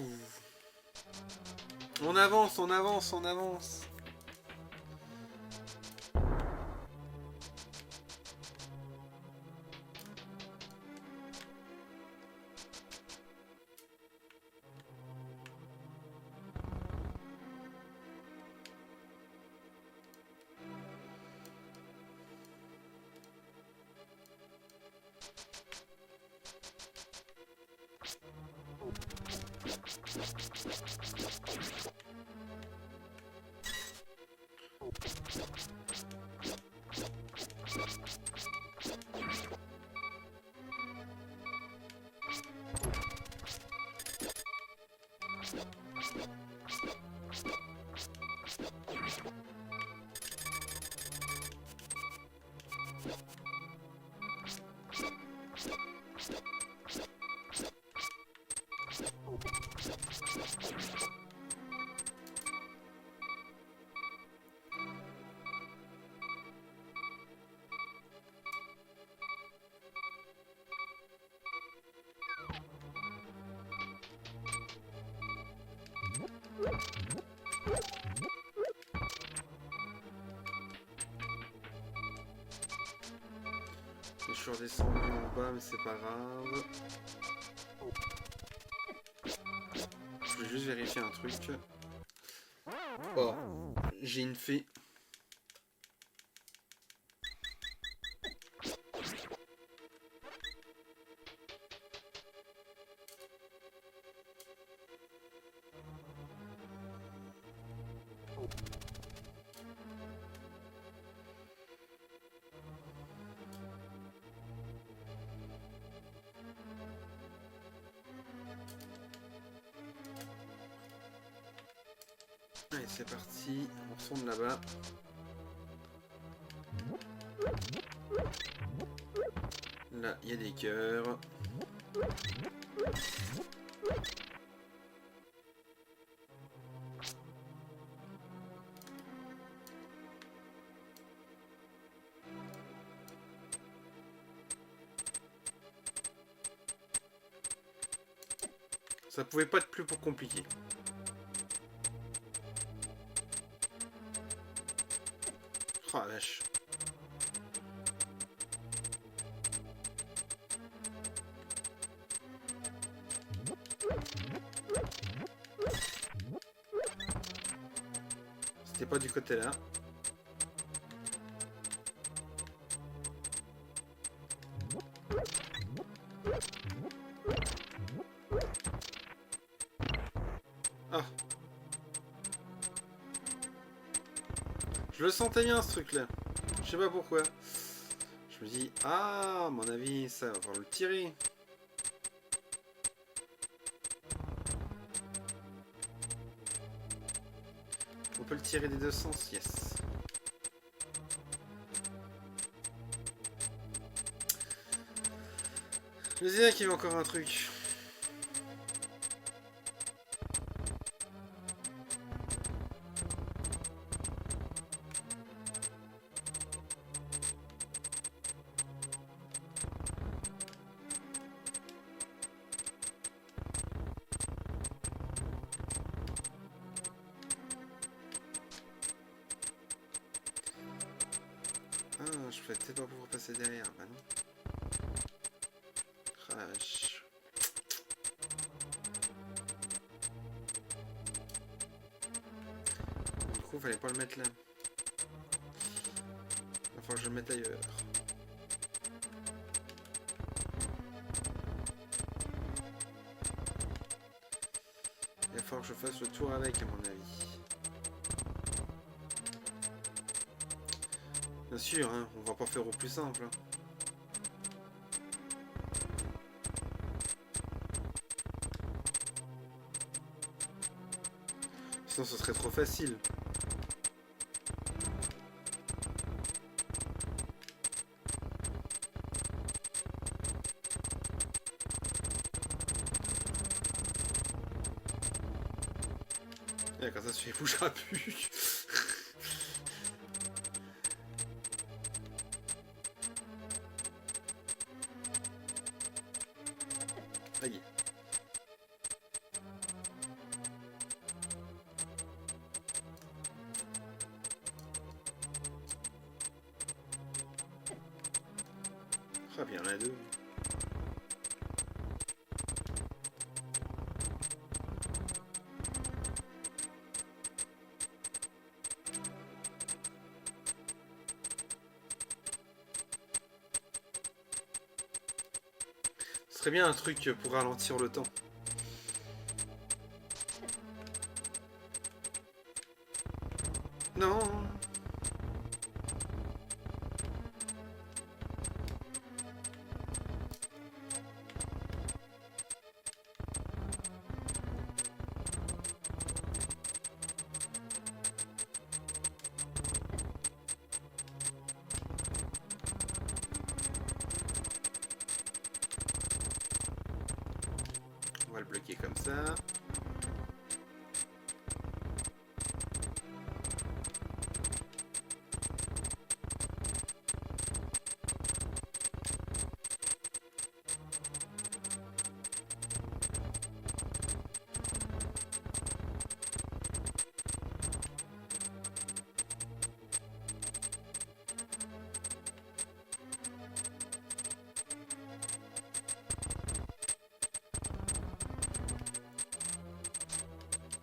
On avance, on avance, on avance. Je suis redescendu en bas, mais c'est pas grave. Je vais juste vérifier un truc. Oh, j'ai une fée. Allez, c'est parti. On retourne là-bas. Là, il y a des cœurs. Ça pouvait pas être plus compliqué. Oh la vache. C'était pas du côté là. Ah. Je le sentais bien ce truc là. Je sais pas pourquoi. Je me dis, ah, à mon avis, ça va falloir le tirer. On peut le tirer des deux sens, yes. Je me disais qu'il y avait encore un truc. Ah, je vais peut-être pas pouvoir passer derrière, bah non. la vache. Du coup, fallait pas le mettre là. Enfin, je vais le mettre ailleurs. Il va falloir que je fasse le tour avec, à mon avis. Bien sûr, hein, on va pas faire au plus simple. Hein. Sinon, ce serait trop facile. Et quand ça se fait, il bougera plus. Aïe. Ah bien la deux. Ce serait bien un truc pour ralentir le temps. Non. On va le bloquer comme ça.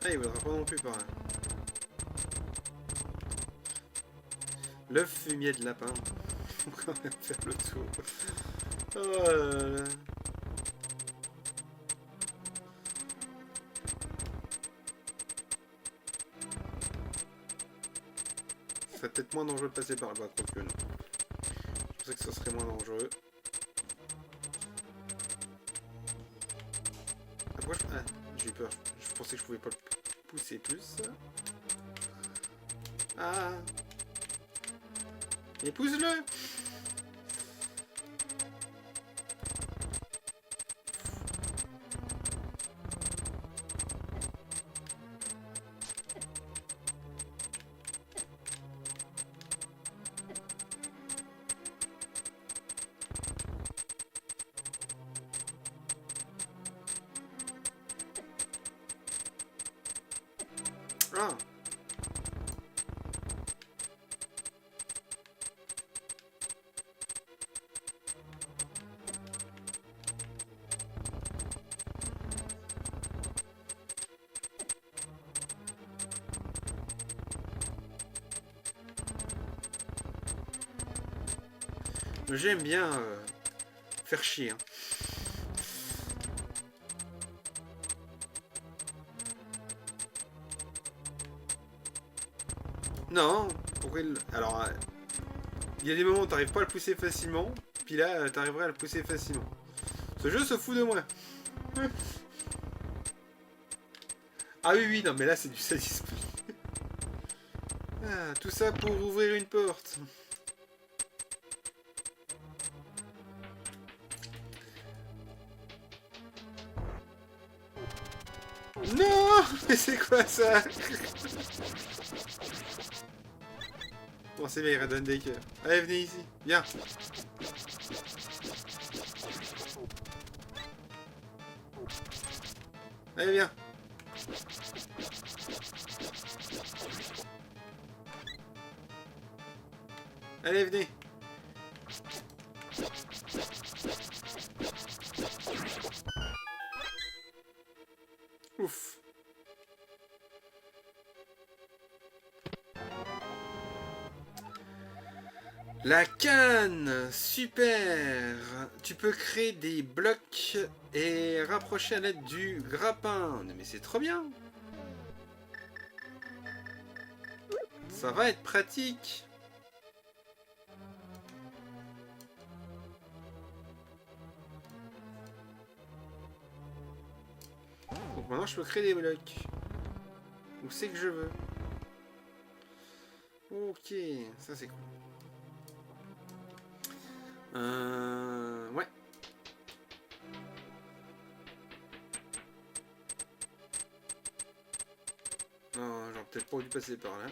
Ah, il voudra pas non plus par là. L'œuf fumier de lapin. Faut quand même faire le tour. Oh là là. Ce serait peut-être moins dangereux de passer par le bas, quoique non. Je pensais que ce serait moins dangereux. Pourquoi je... Ah, j'ai eu peur. Je pensais que je pouvais pas le pousser plus. Ah. Épouse-le. Ah. J'aime bien faire chier. Hein. Non, pourquoi il... Alors, il y a des moments où t'arrives pas à le pousser facilement, puis là, t'arriverais à le pousser facilement. Ce jeu se fout de moi. Ah oui, oui, non, mais là, c'est du sadisme. Ah, tout ça pour ouvrir une porte. Non, mais c'est quoi ça? Bon, c'est bien, il redonne des cœurs. Allez, venez ici. Viens. Allez, viens. Allez, venez. La canne, super. Tu peux créer des blocs et rapprocher à l'aide du grappin. Mais c'est trop bien. Ça va être pratique. Donc maintenant je peux créer des blocs. Où c'est que je veux. Ok, ça c'est cool. Ouais. Non, j'aurais peut-être pas dû passer par là.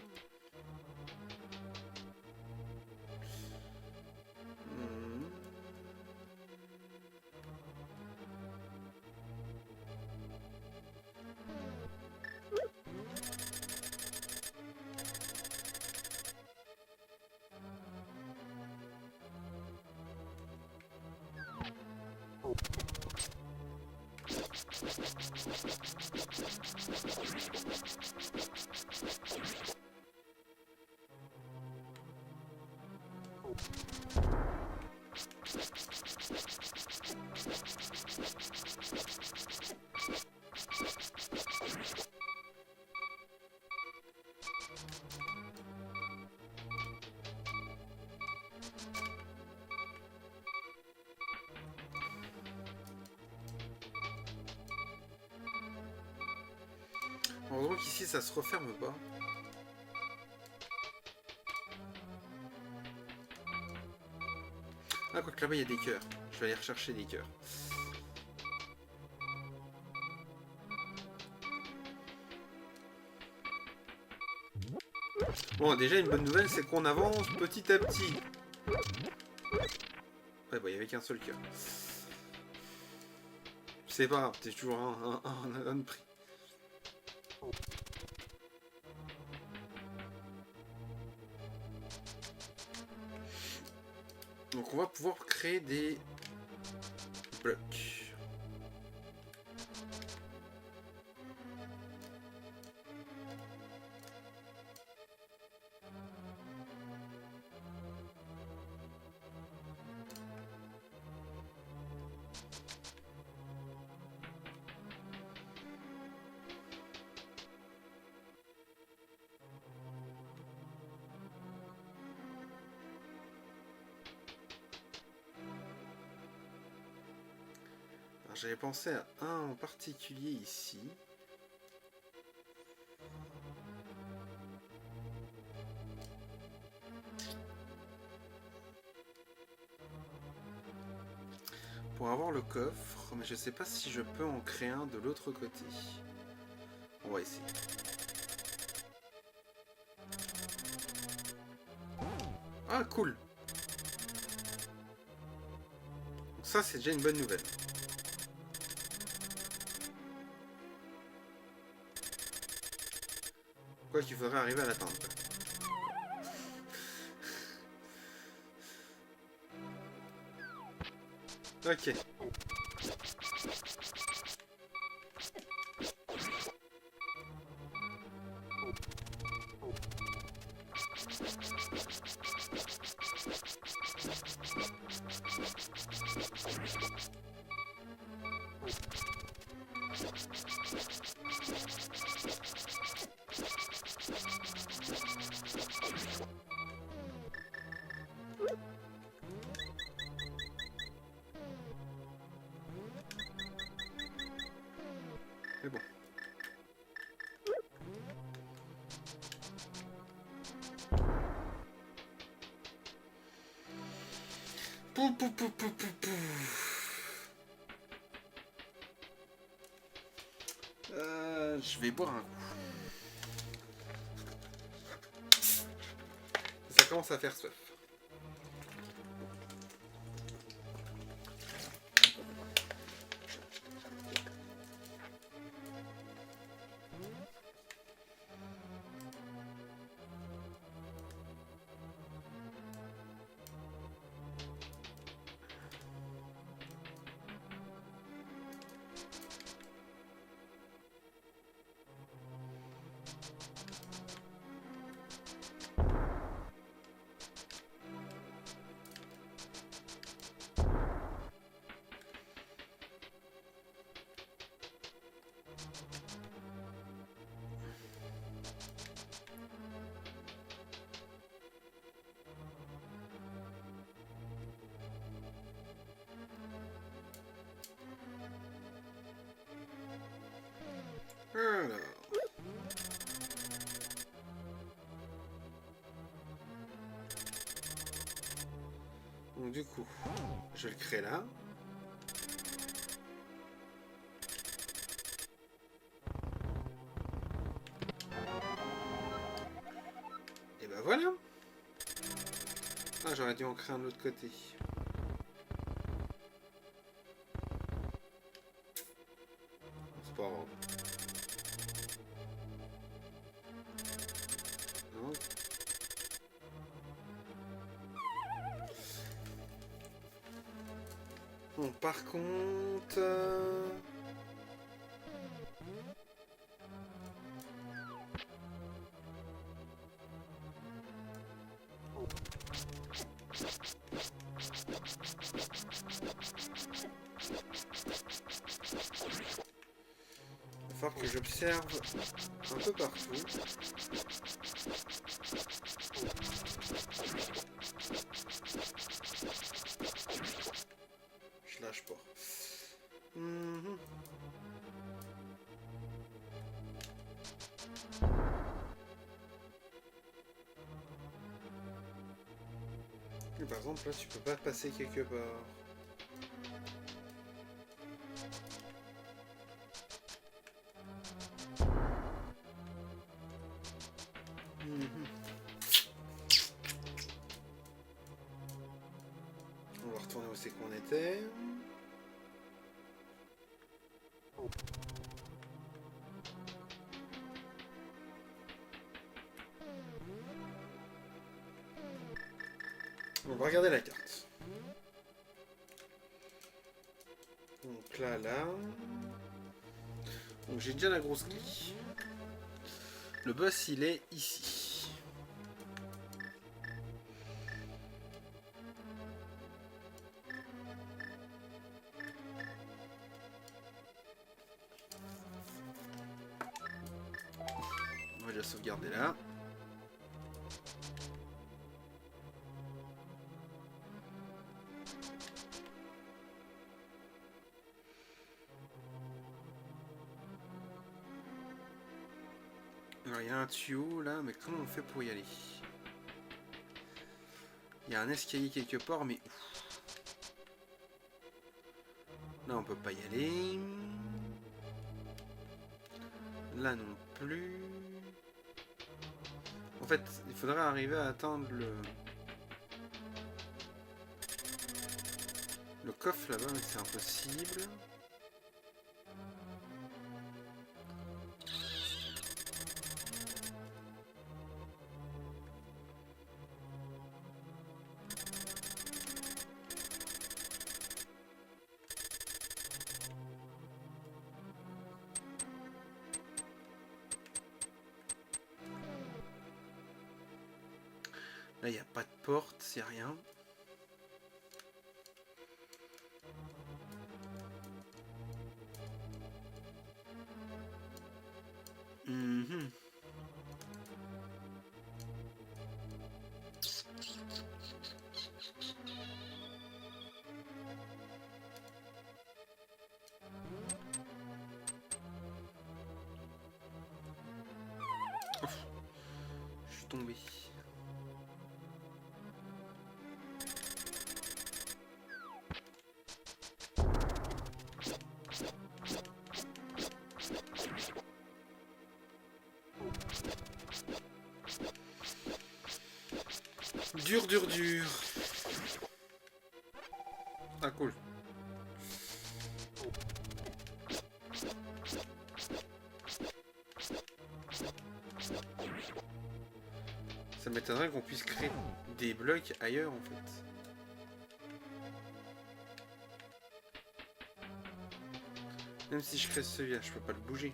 Donc ici ça se referme pas. Ah, quoique là-bas il y a des cœurs. Je vais aller rechercher des cœurs. Bon, déjà une bonne nouvelle, c'est qu'on avance petit à petit. Ouais, bon, il n'y avait qu'un seul cœur. C'est pas grave, t'es toujours un prix. Donc on va pouvoir créer des blocs. J'avais pensé à un en particulier ici. Pour avoir le coffre, mais je sais pas si je peux en créer un de l'autre côté. On va essayer. Ah, cool! Donc ça, c'est déjà une bonne nouvelle. Quoi qu'il faudrait arriver à l'atteindre. Ok. Mais bon. Pou, pou, pou, pou, pou, pou. Je vais boire un coup. Ça commence à faire soif. Alors. Donc du coup, je le crée là. Et ben voilà. Ah, j'aurais dû en créer un de l'autre côté. C'est pas grave. Non. Bon, par contre... il va falloir que j'observe un peu partout. Je lâche pas. Et par exemple, là, tu peux pas passer quelque part. On va retourner où c'est qu'on était. On va regarder la carte. Donc là. Donc j'ai déjà la grosse clé. Le boss, il est ici. On va déjà sauvegarder là. Alors, il y a un tuyau là, mais comment on fait pour y aller? Il y a un escalier quelque part, mais là on peut pas y aller. Là non plus. En fait, il faudrait arriver à atteindre le coffre là-bas, mais c'est impossible. Là, il n'y a pas de porte, c'est rien. Je suis tombé. Dur. Ah cool. Ça m'étonnerait qu'on puisse créer des blocs ailleurs en fait. Même si je crée celui-là, je peux pas le bouger.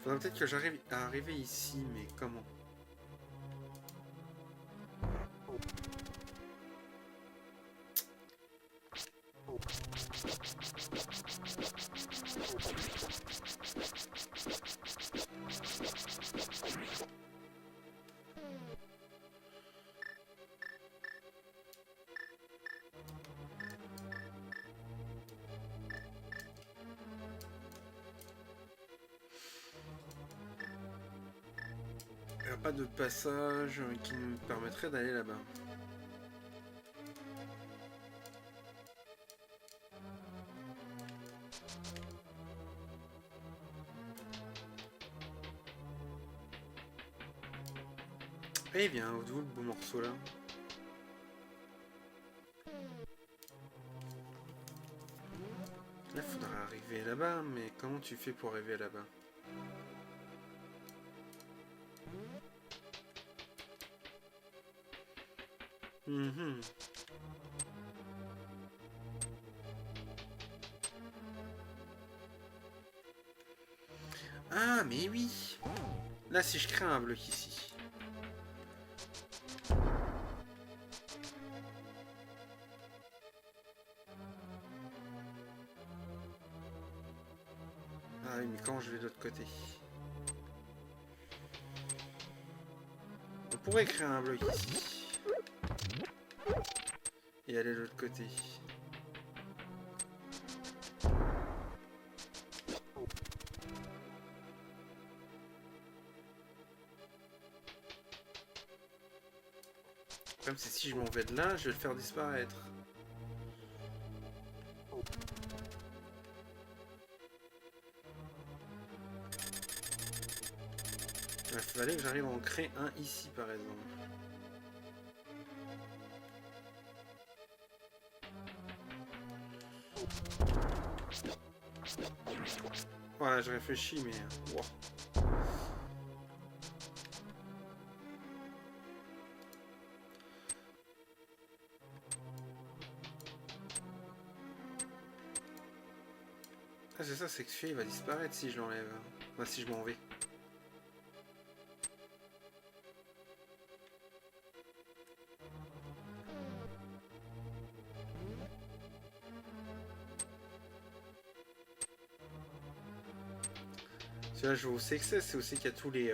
Faudrait peut-être que j'arrive à arriver ici, mais comment? Il n'y a pas de passage qui nous permettrait d'aller là-bas. Eh bien, d'où le beau morceau là? Là, faudra arriver là-bas, mais comment tu fais pour arriver là-bas? Ah, mais oui! Là, si je crée un bloc ici. Ah oui, mais quand je vais de l'autre côté? On pourrait créer un bloc ici. Et aller de l'autre côté. Le problème, c'est si je m'en vais de là, je vais le faire disparaître. Il fallait que j'arrive à en créer un ici, par exemple. Voilà, je réfléchis, mais... Wow. Ah, c'est ça, c'est que celui-là, il va disparaître si je l'enlève. Enfin, si je m'en vais. Là, je vois où c'est que c'est aussi qu'il y a tous les...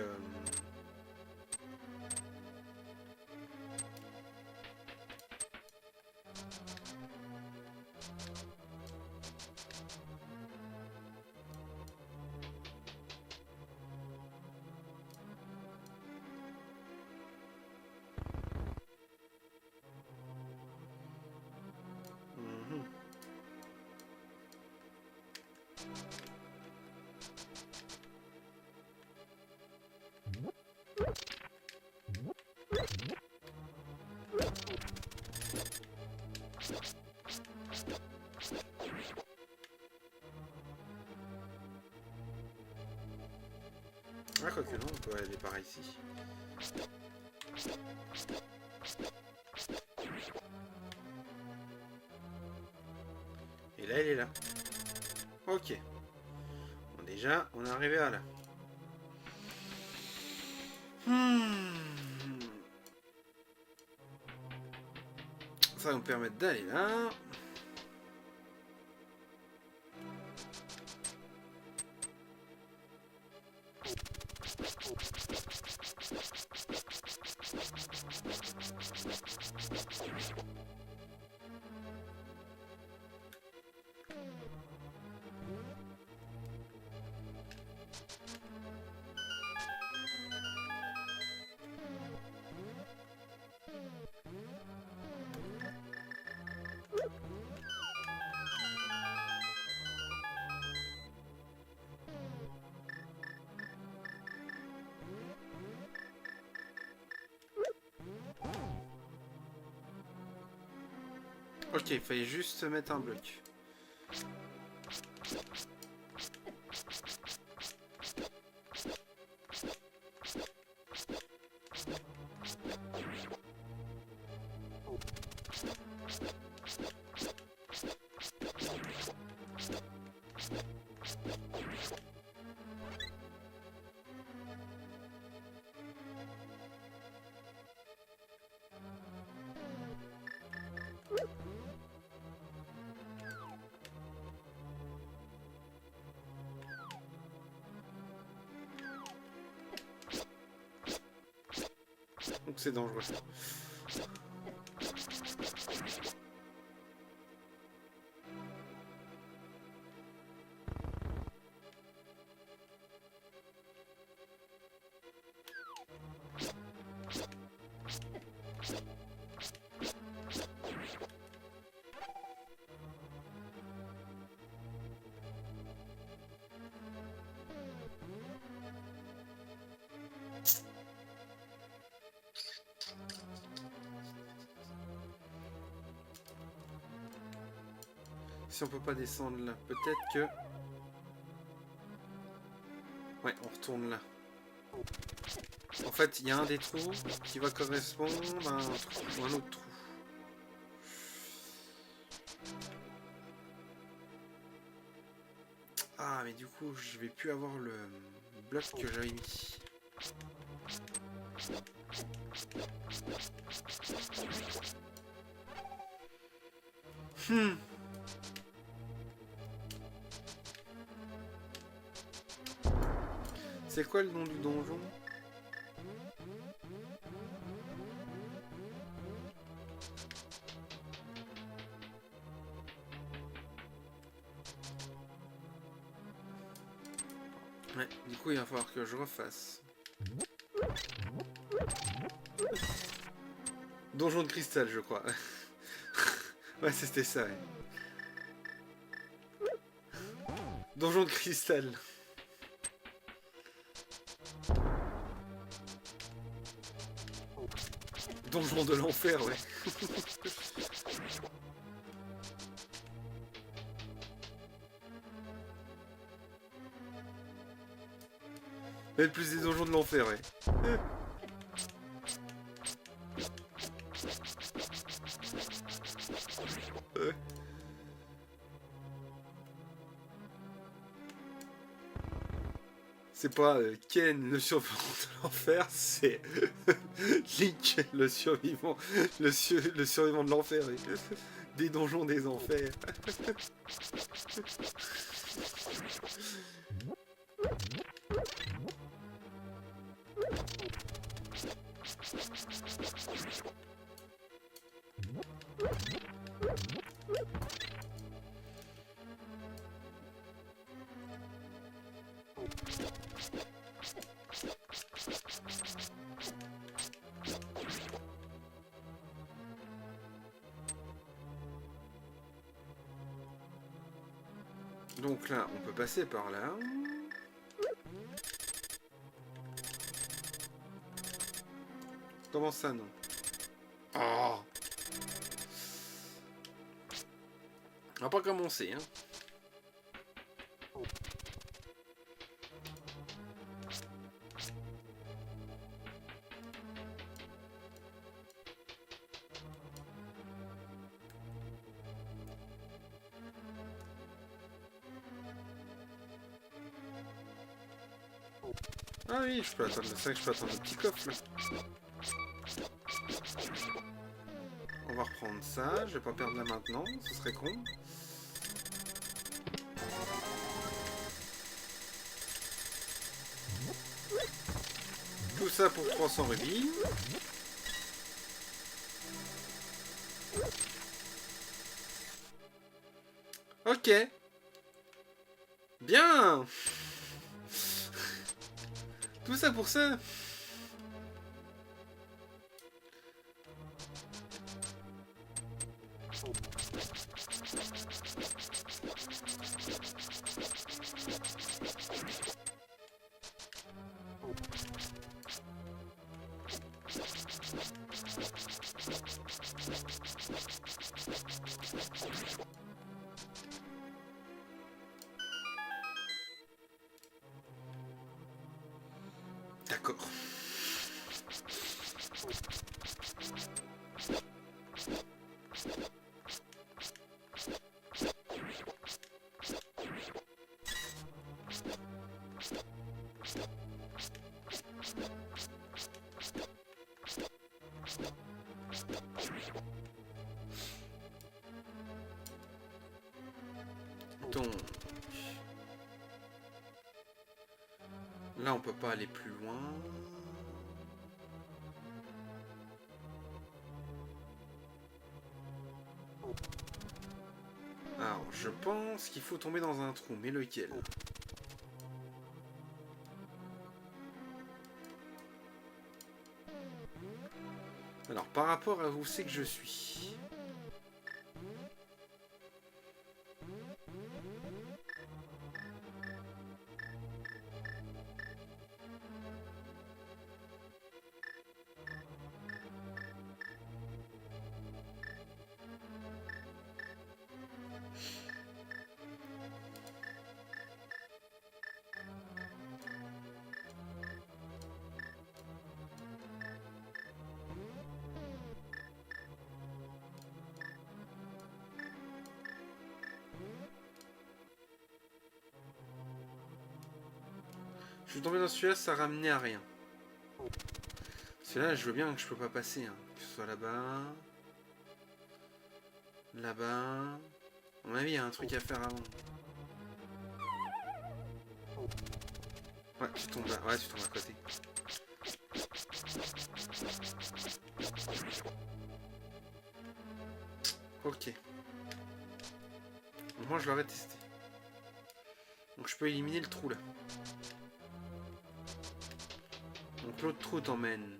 Ah, quoique non, on peut aller par ici. Et là, il est là. Ok. Bon, déjà, on est arrivé à là. Ça va nous permettre d'aller là. Ok, il fallait juste mettre un bloc. C'est dangereux. Si on peut pas descendre là, peut-être que... Ouais, on retourne là. En fait, il y a un des trous qui va correspondre à un trou ou un autre trou. Ah, mais du coup, je vais plus avoir le bloc que j'avais mis. C'est quoi le nom du donjon? Ouais, du coup il va falloir que je refasse. Donjon de cristal, je crois. Ouais, c'était ça. Ouais. Donjon de cristal. Donjon de l'enfer, ouais. Mais le plus des donjons de l'enfer, ouais. C'est pas Ken le survivant de l'enfer, c'est Link le survivant, le survivant de l'enfer, ouais. Des donjons des enfers. Donc là, on peut passer par là. Comment ça, non? Oh! On va pas commencer, hein. Ah oui, je peux attendre. C'est vrai que je peux attendre le petit coffre là. On va reprendre ça. Je vais pas perdre là maintenant. Ce serait con. Tout ça pour 300 rubis. Ok. Bien. Tout ça pour ça. D'accord. Donc... Là, on peut pas aller plus loin. pense qu'il faut tomber dans un trou, mais lequel? Alors, par rapport à où c'est que je suis... Je suis tombé dans celui-là, ça ramenait à rien. Celui-là, je veux bien que je peux pas passer. Hein. Que ce soit là-bas. Là-bas. À mon avis, il y a un truc à faire avant. Ouais, tu tombes là. Ouais, tu tombes à côté. Ok. Moi, je l'aurais testé. Donc, je peux éliminer le trou là. Donc, l'autre trou t'emmène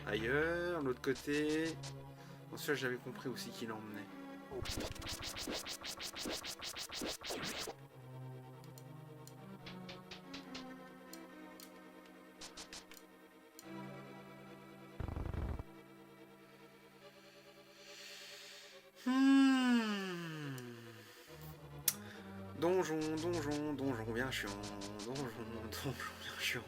ailleurs. L'autre côté. Bon, ça, j'avais compris aussi qu'il emmenait. Donjon, donjon, donjon bien chiant. Donjon, donjon bien chiant.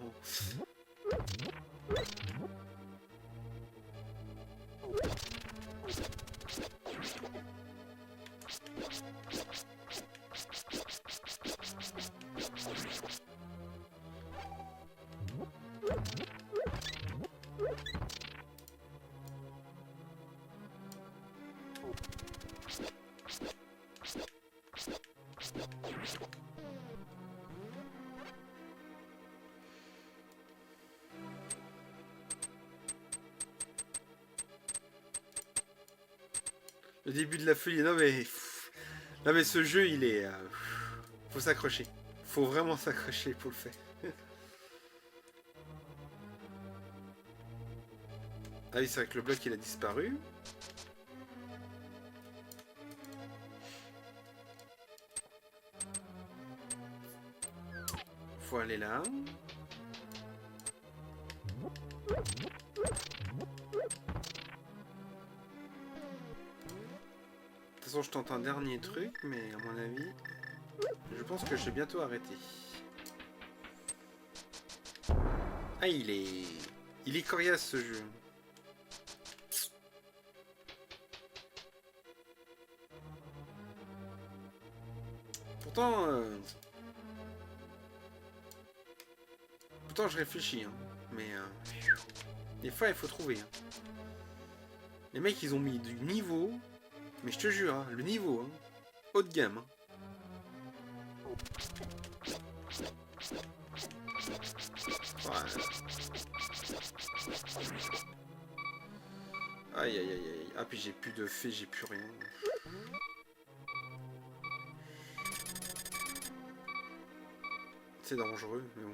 Le début de la folie. Non mais... Non mais ce jeu, il est... Faut s'accrocher. Faut vraiment s'accrocher pour le faire. Ah oui, c'est vrai que le bloc, il a disparu. Faut aller là. De toute façon, je tente un dernier truc, mais à mon avis, je pense que je vais bientôt arrêter. Ah, il est coriace ce jeu. Pourtant, pourtant je réfléchis, hein. Mais des fois il faut trouver. Hein. Les mecs, ils ont mis du niveau. Mais je te jure, hein, le niveau, hein, haut de gamme. Hein. Ouais. Aïe aïe aïe aïe. Ah puis j'ai plus de fées, j'ai plus rien. C'est dangereux, mais bon.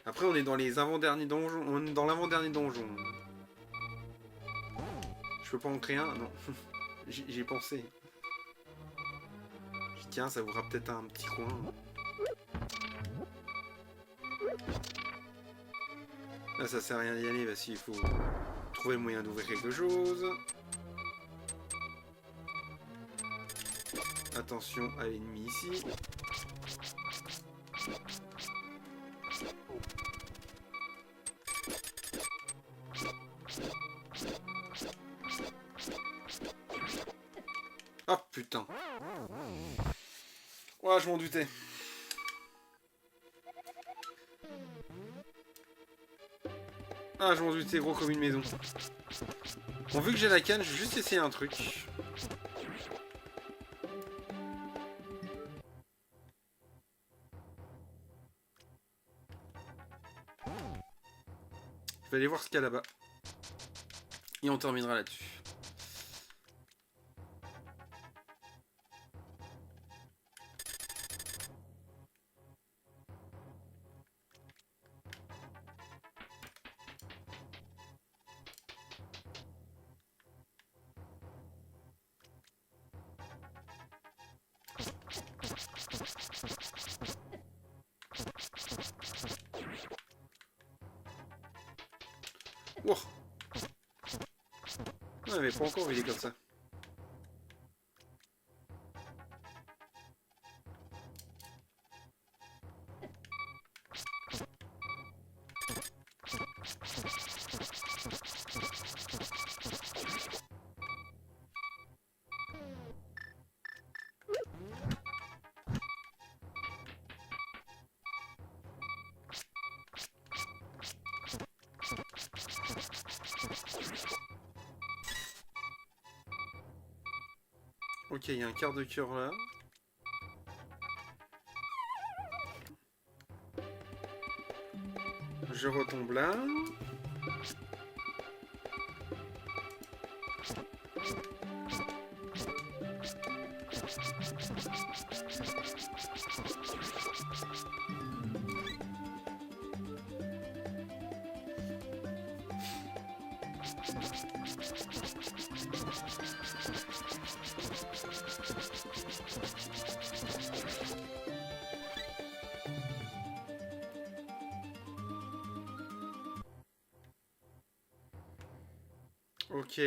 Après on est dans les avant-derniers donjons. On est dans l'avant-dernier donjon. Je peux pas en créer un? Non. J'ai pensé. Tiens, ça vous fera peut-être un petit coin. Là, ça sert à rien d'y aller parce qu'il faut trouver le moyen d'ouvrir quelque chose. Attention à l'ennemi ici. Oh putain. Ouais, je m'en doutais. Ah, je m'en doutais, gros comme une maison. Bon, vu que j'ai la canne, je vais juste essayer un truc. Je vais aller voir ce qu'il y a là-bas. Et on terminera là-dessus. Wow. On n'avait pas encore vu des comme ça. Ok, il y a un quart de cœur là. Je retombe là. Ok.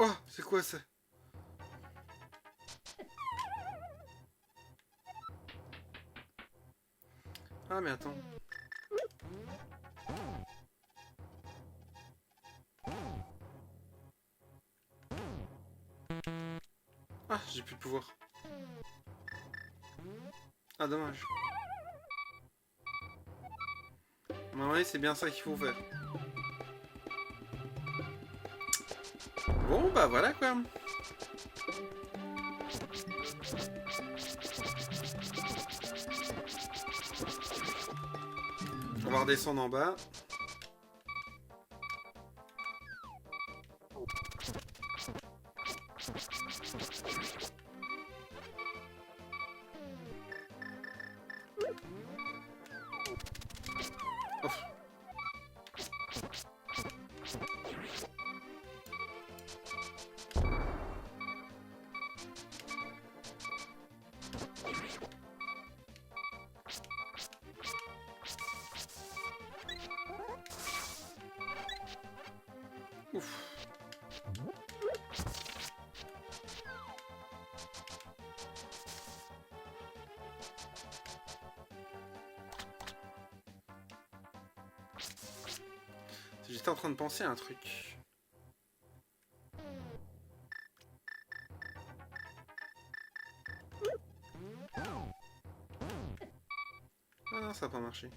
Oh, c'est quoi ça? Ah mais attends. Ah, j'ai plus de pouvoir. Ah, dommage. Mais ouais, c'est bien ça qu'il faut faire. Bon, bah voilà quoi. On va redescendre en bas. Ouf. J'étais en train de penser à un truc. Ah non, ça n'a pas marché.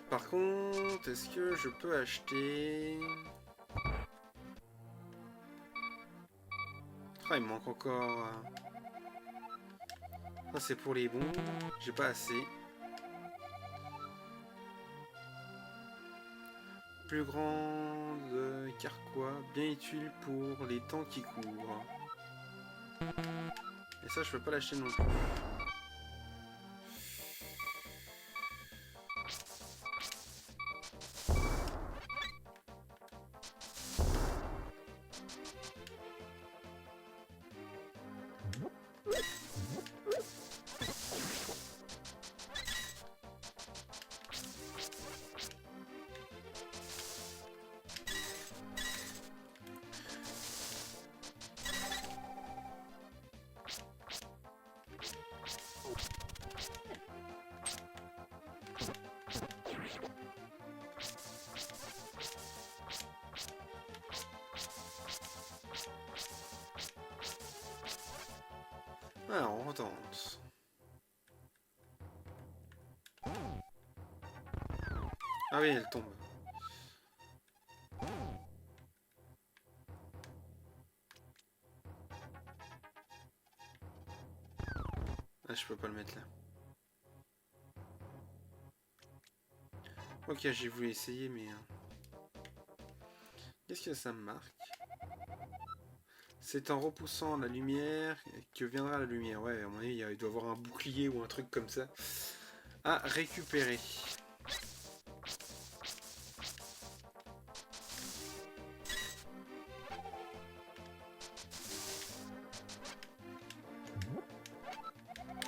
Par contre, est-ce que je peux acheter... Ah, il me manque encore... Ça, c'est pour les bons. J'ai pas assez. Plus grande carquois, bien utile pour les temps qui courent. Et ça, je peux pas l'acheter non plus. Alors, on retente. Ah oui, elle tombe. Ah, je peux pas le mettre là. Ok, j'ai voulu essayer, mais... Qu'est-ce que ça me marque? C'est en repoussant la lumière que viendra la lumière. Ouais, à mon avis, il doit y avoir un bouclier ou un truc comme ça. À récupérer.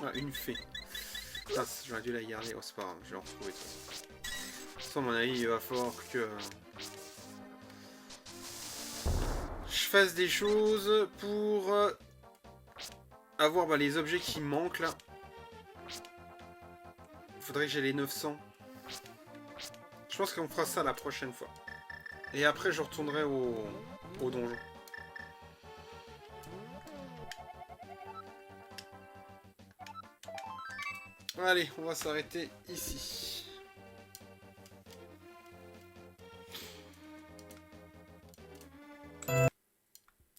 Ah, une fée. Putain, j'aurais dû la garder. Oh, c'est pas grave, je vais en retrouver tout. Sans mon avis, il va falloir que je fasse des choses pour avoir les objets qui manquent là. Faudrait que j'ai les 900. Je pense qu'on fera ça la prochaine fois. Et après, je retournerai au donjon. Allez, on va s'arrêter ici.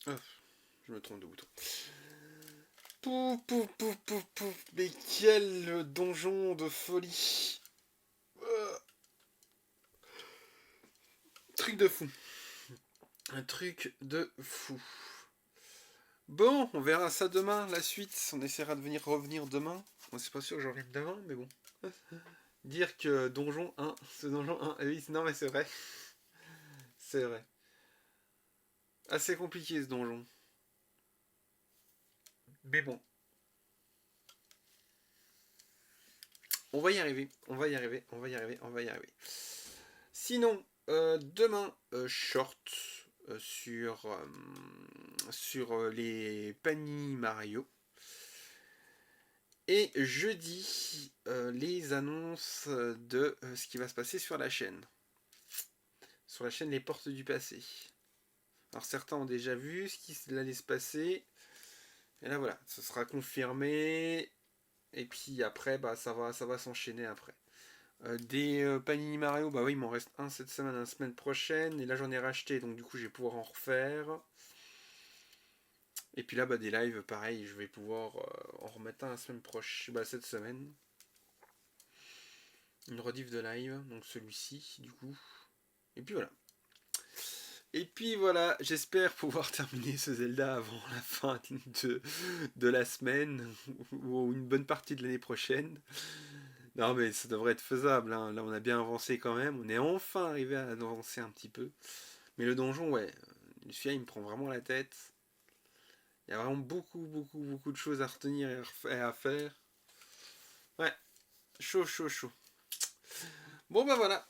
Oh, je me trompe de bouton. Pouf, pouf, pouf, pouf, pouf. Mais quel donjon de folie. Truc de fou. Un truc de fou. Bon, on verra ça demain, la suite. On essaiera de revenir demain. Bon, c'est pas sûr que je revienne demain, mais bon. Dire que donjon 1, ce donjon 1, oui, non mais c'est vrai. C'est vrai. Assez compliqué ce donjon. Mais bon. On va y arriver, on va y arriver, on va y arriver, on va y arriver. Sinon, demain, short sur les Panini Mario. Et jeudi, les annonces de ce qui va se passer sur la chaîne. Sur la chaîne Les Portes du Passé. Alors certains ont déjà vu ce qui allait se passer. Et là voilà, ce sera confirmé. Et puis après, bah, ça va s'enchaîner après. Des Panini Mario, bah oui, il m'en reste un cette semaine, la semaine prochaine. Et là j'en ai racheté, donc du coup je vais pouvoir en refaire. Et puis là, bah, des lives, pareil, je vais pouvoir en remettre un la semaine prochaine, bah, cette semaine. Une rediff de live, donc celui-ci, du coup. Et puis voilà. Et puis voilà, j'espère pouvoir terminer ce Zelda avant la fin de la semaine, ou une bonne partie de l'année prochaine. Non mais ça devrait être faisable, hein. Là on a bien avancé quand même, on est enfin arrivé à avancer un petit peu. Mais le donjon, ouais, celui-là il me prend vraiment la tête. Il y a vraiment beaucoup de choses à retenir et à faire. Ouais, chaud, chaud, chaud. Bon bah voilà.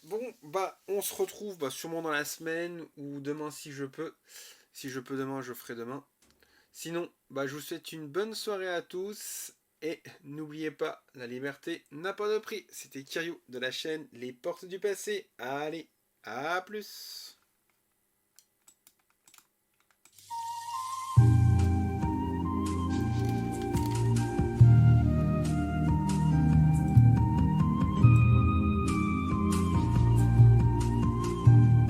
Bon bah on se retrouve bah, sûrement dans la semaine ou demain si je peux. Si je peux demain, je ferai demain. Sinon, bah je vous souhaite une bonne soirée à tous. Et n'oubliez pas, la liberté n'a pas de prix. C'était Kiryu de la chaîne Les Portes du Passé. Allez, à plus.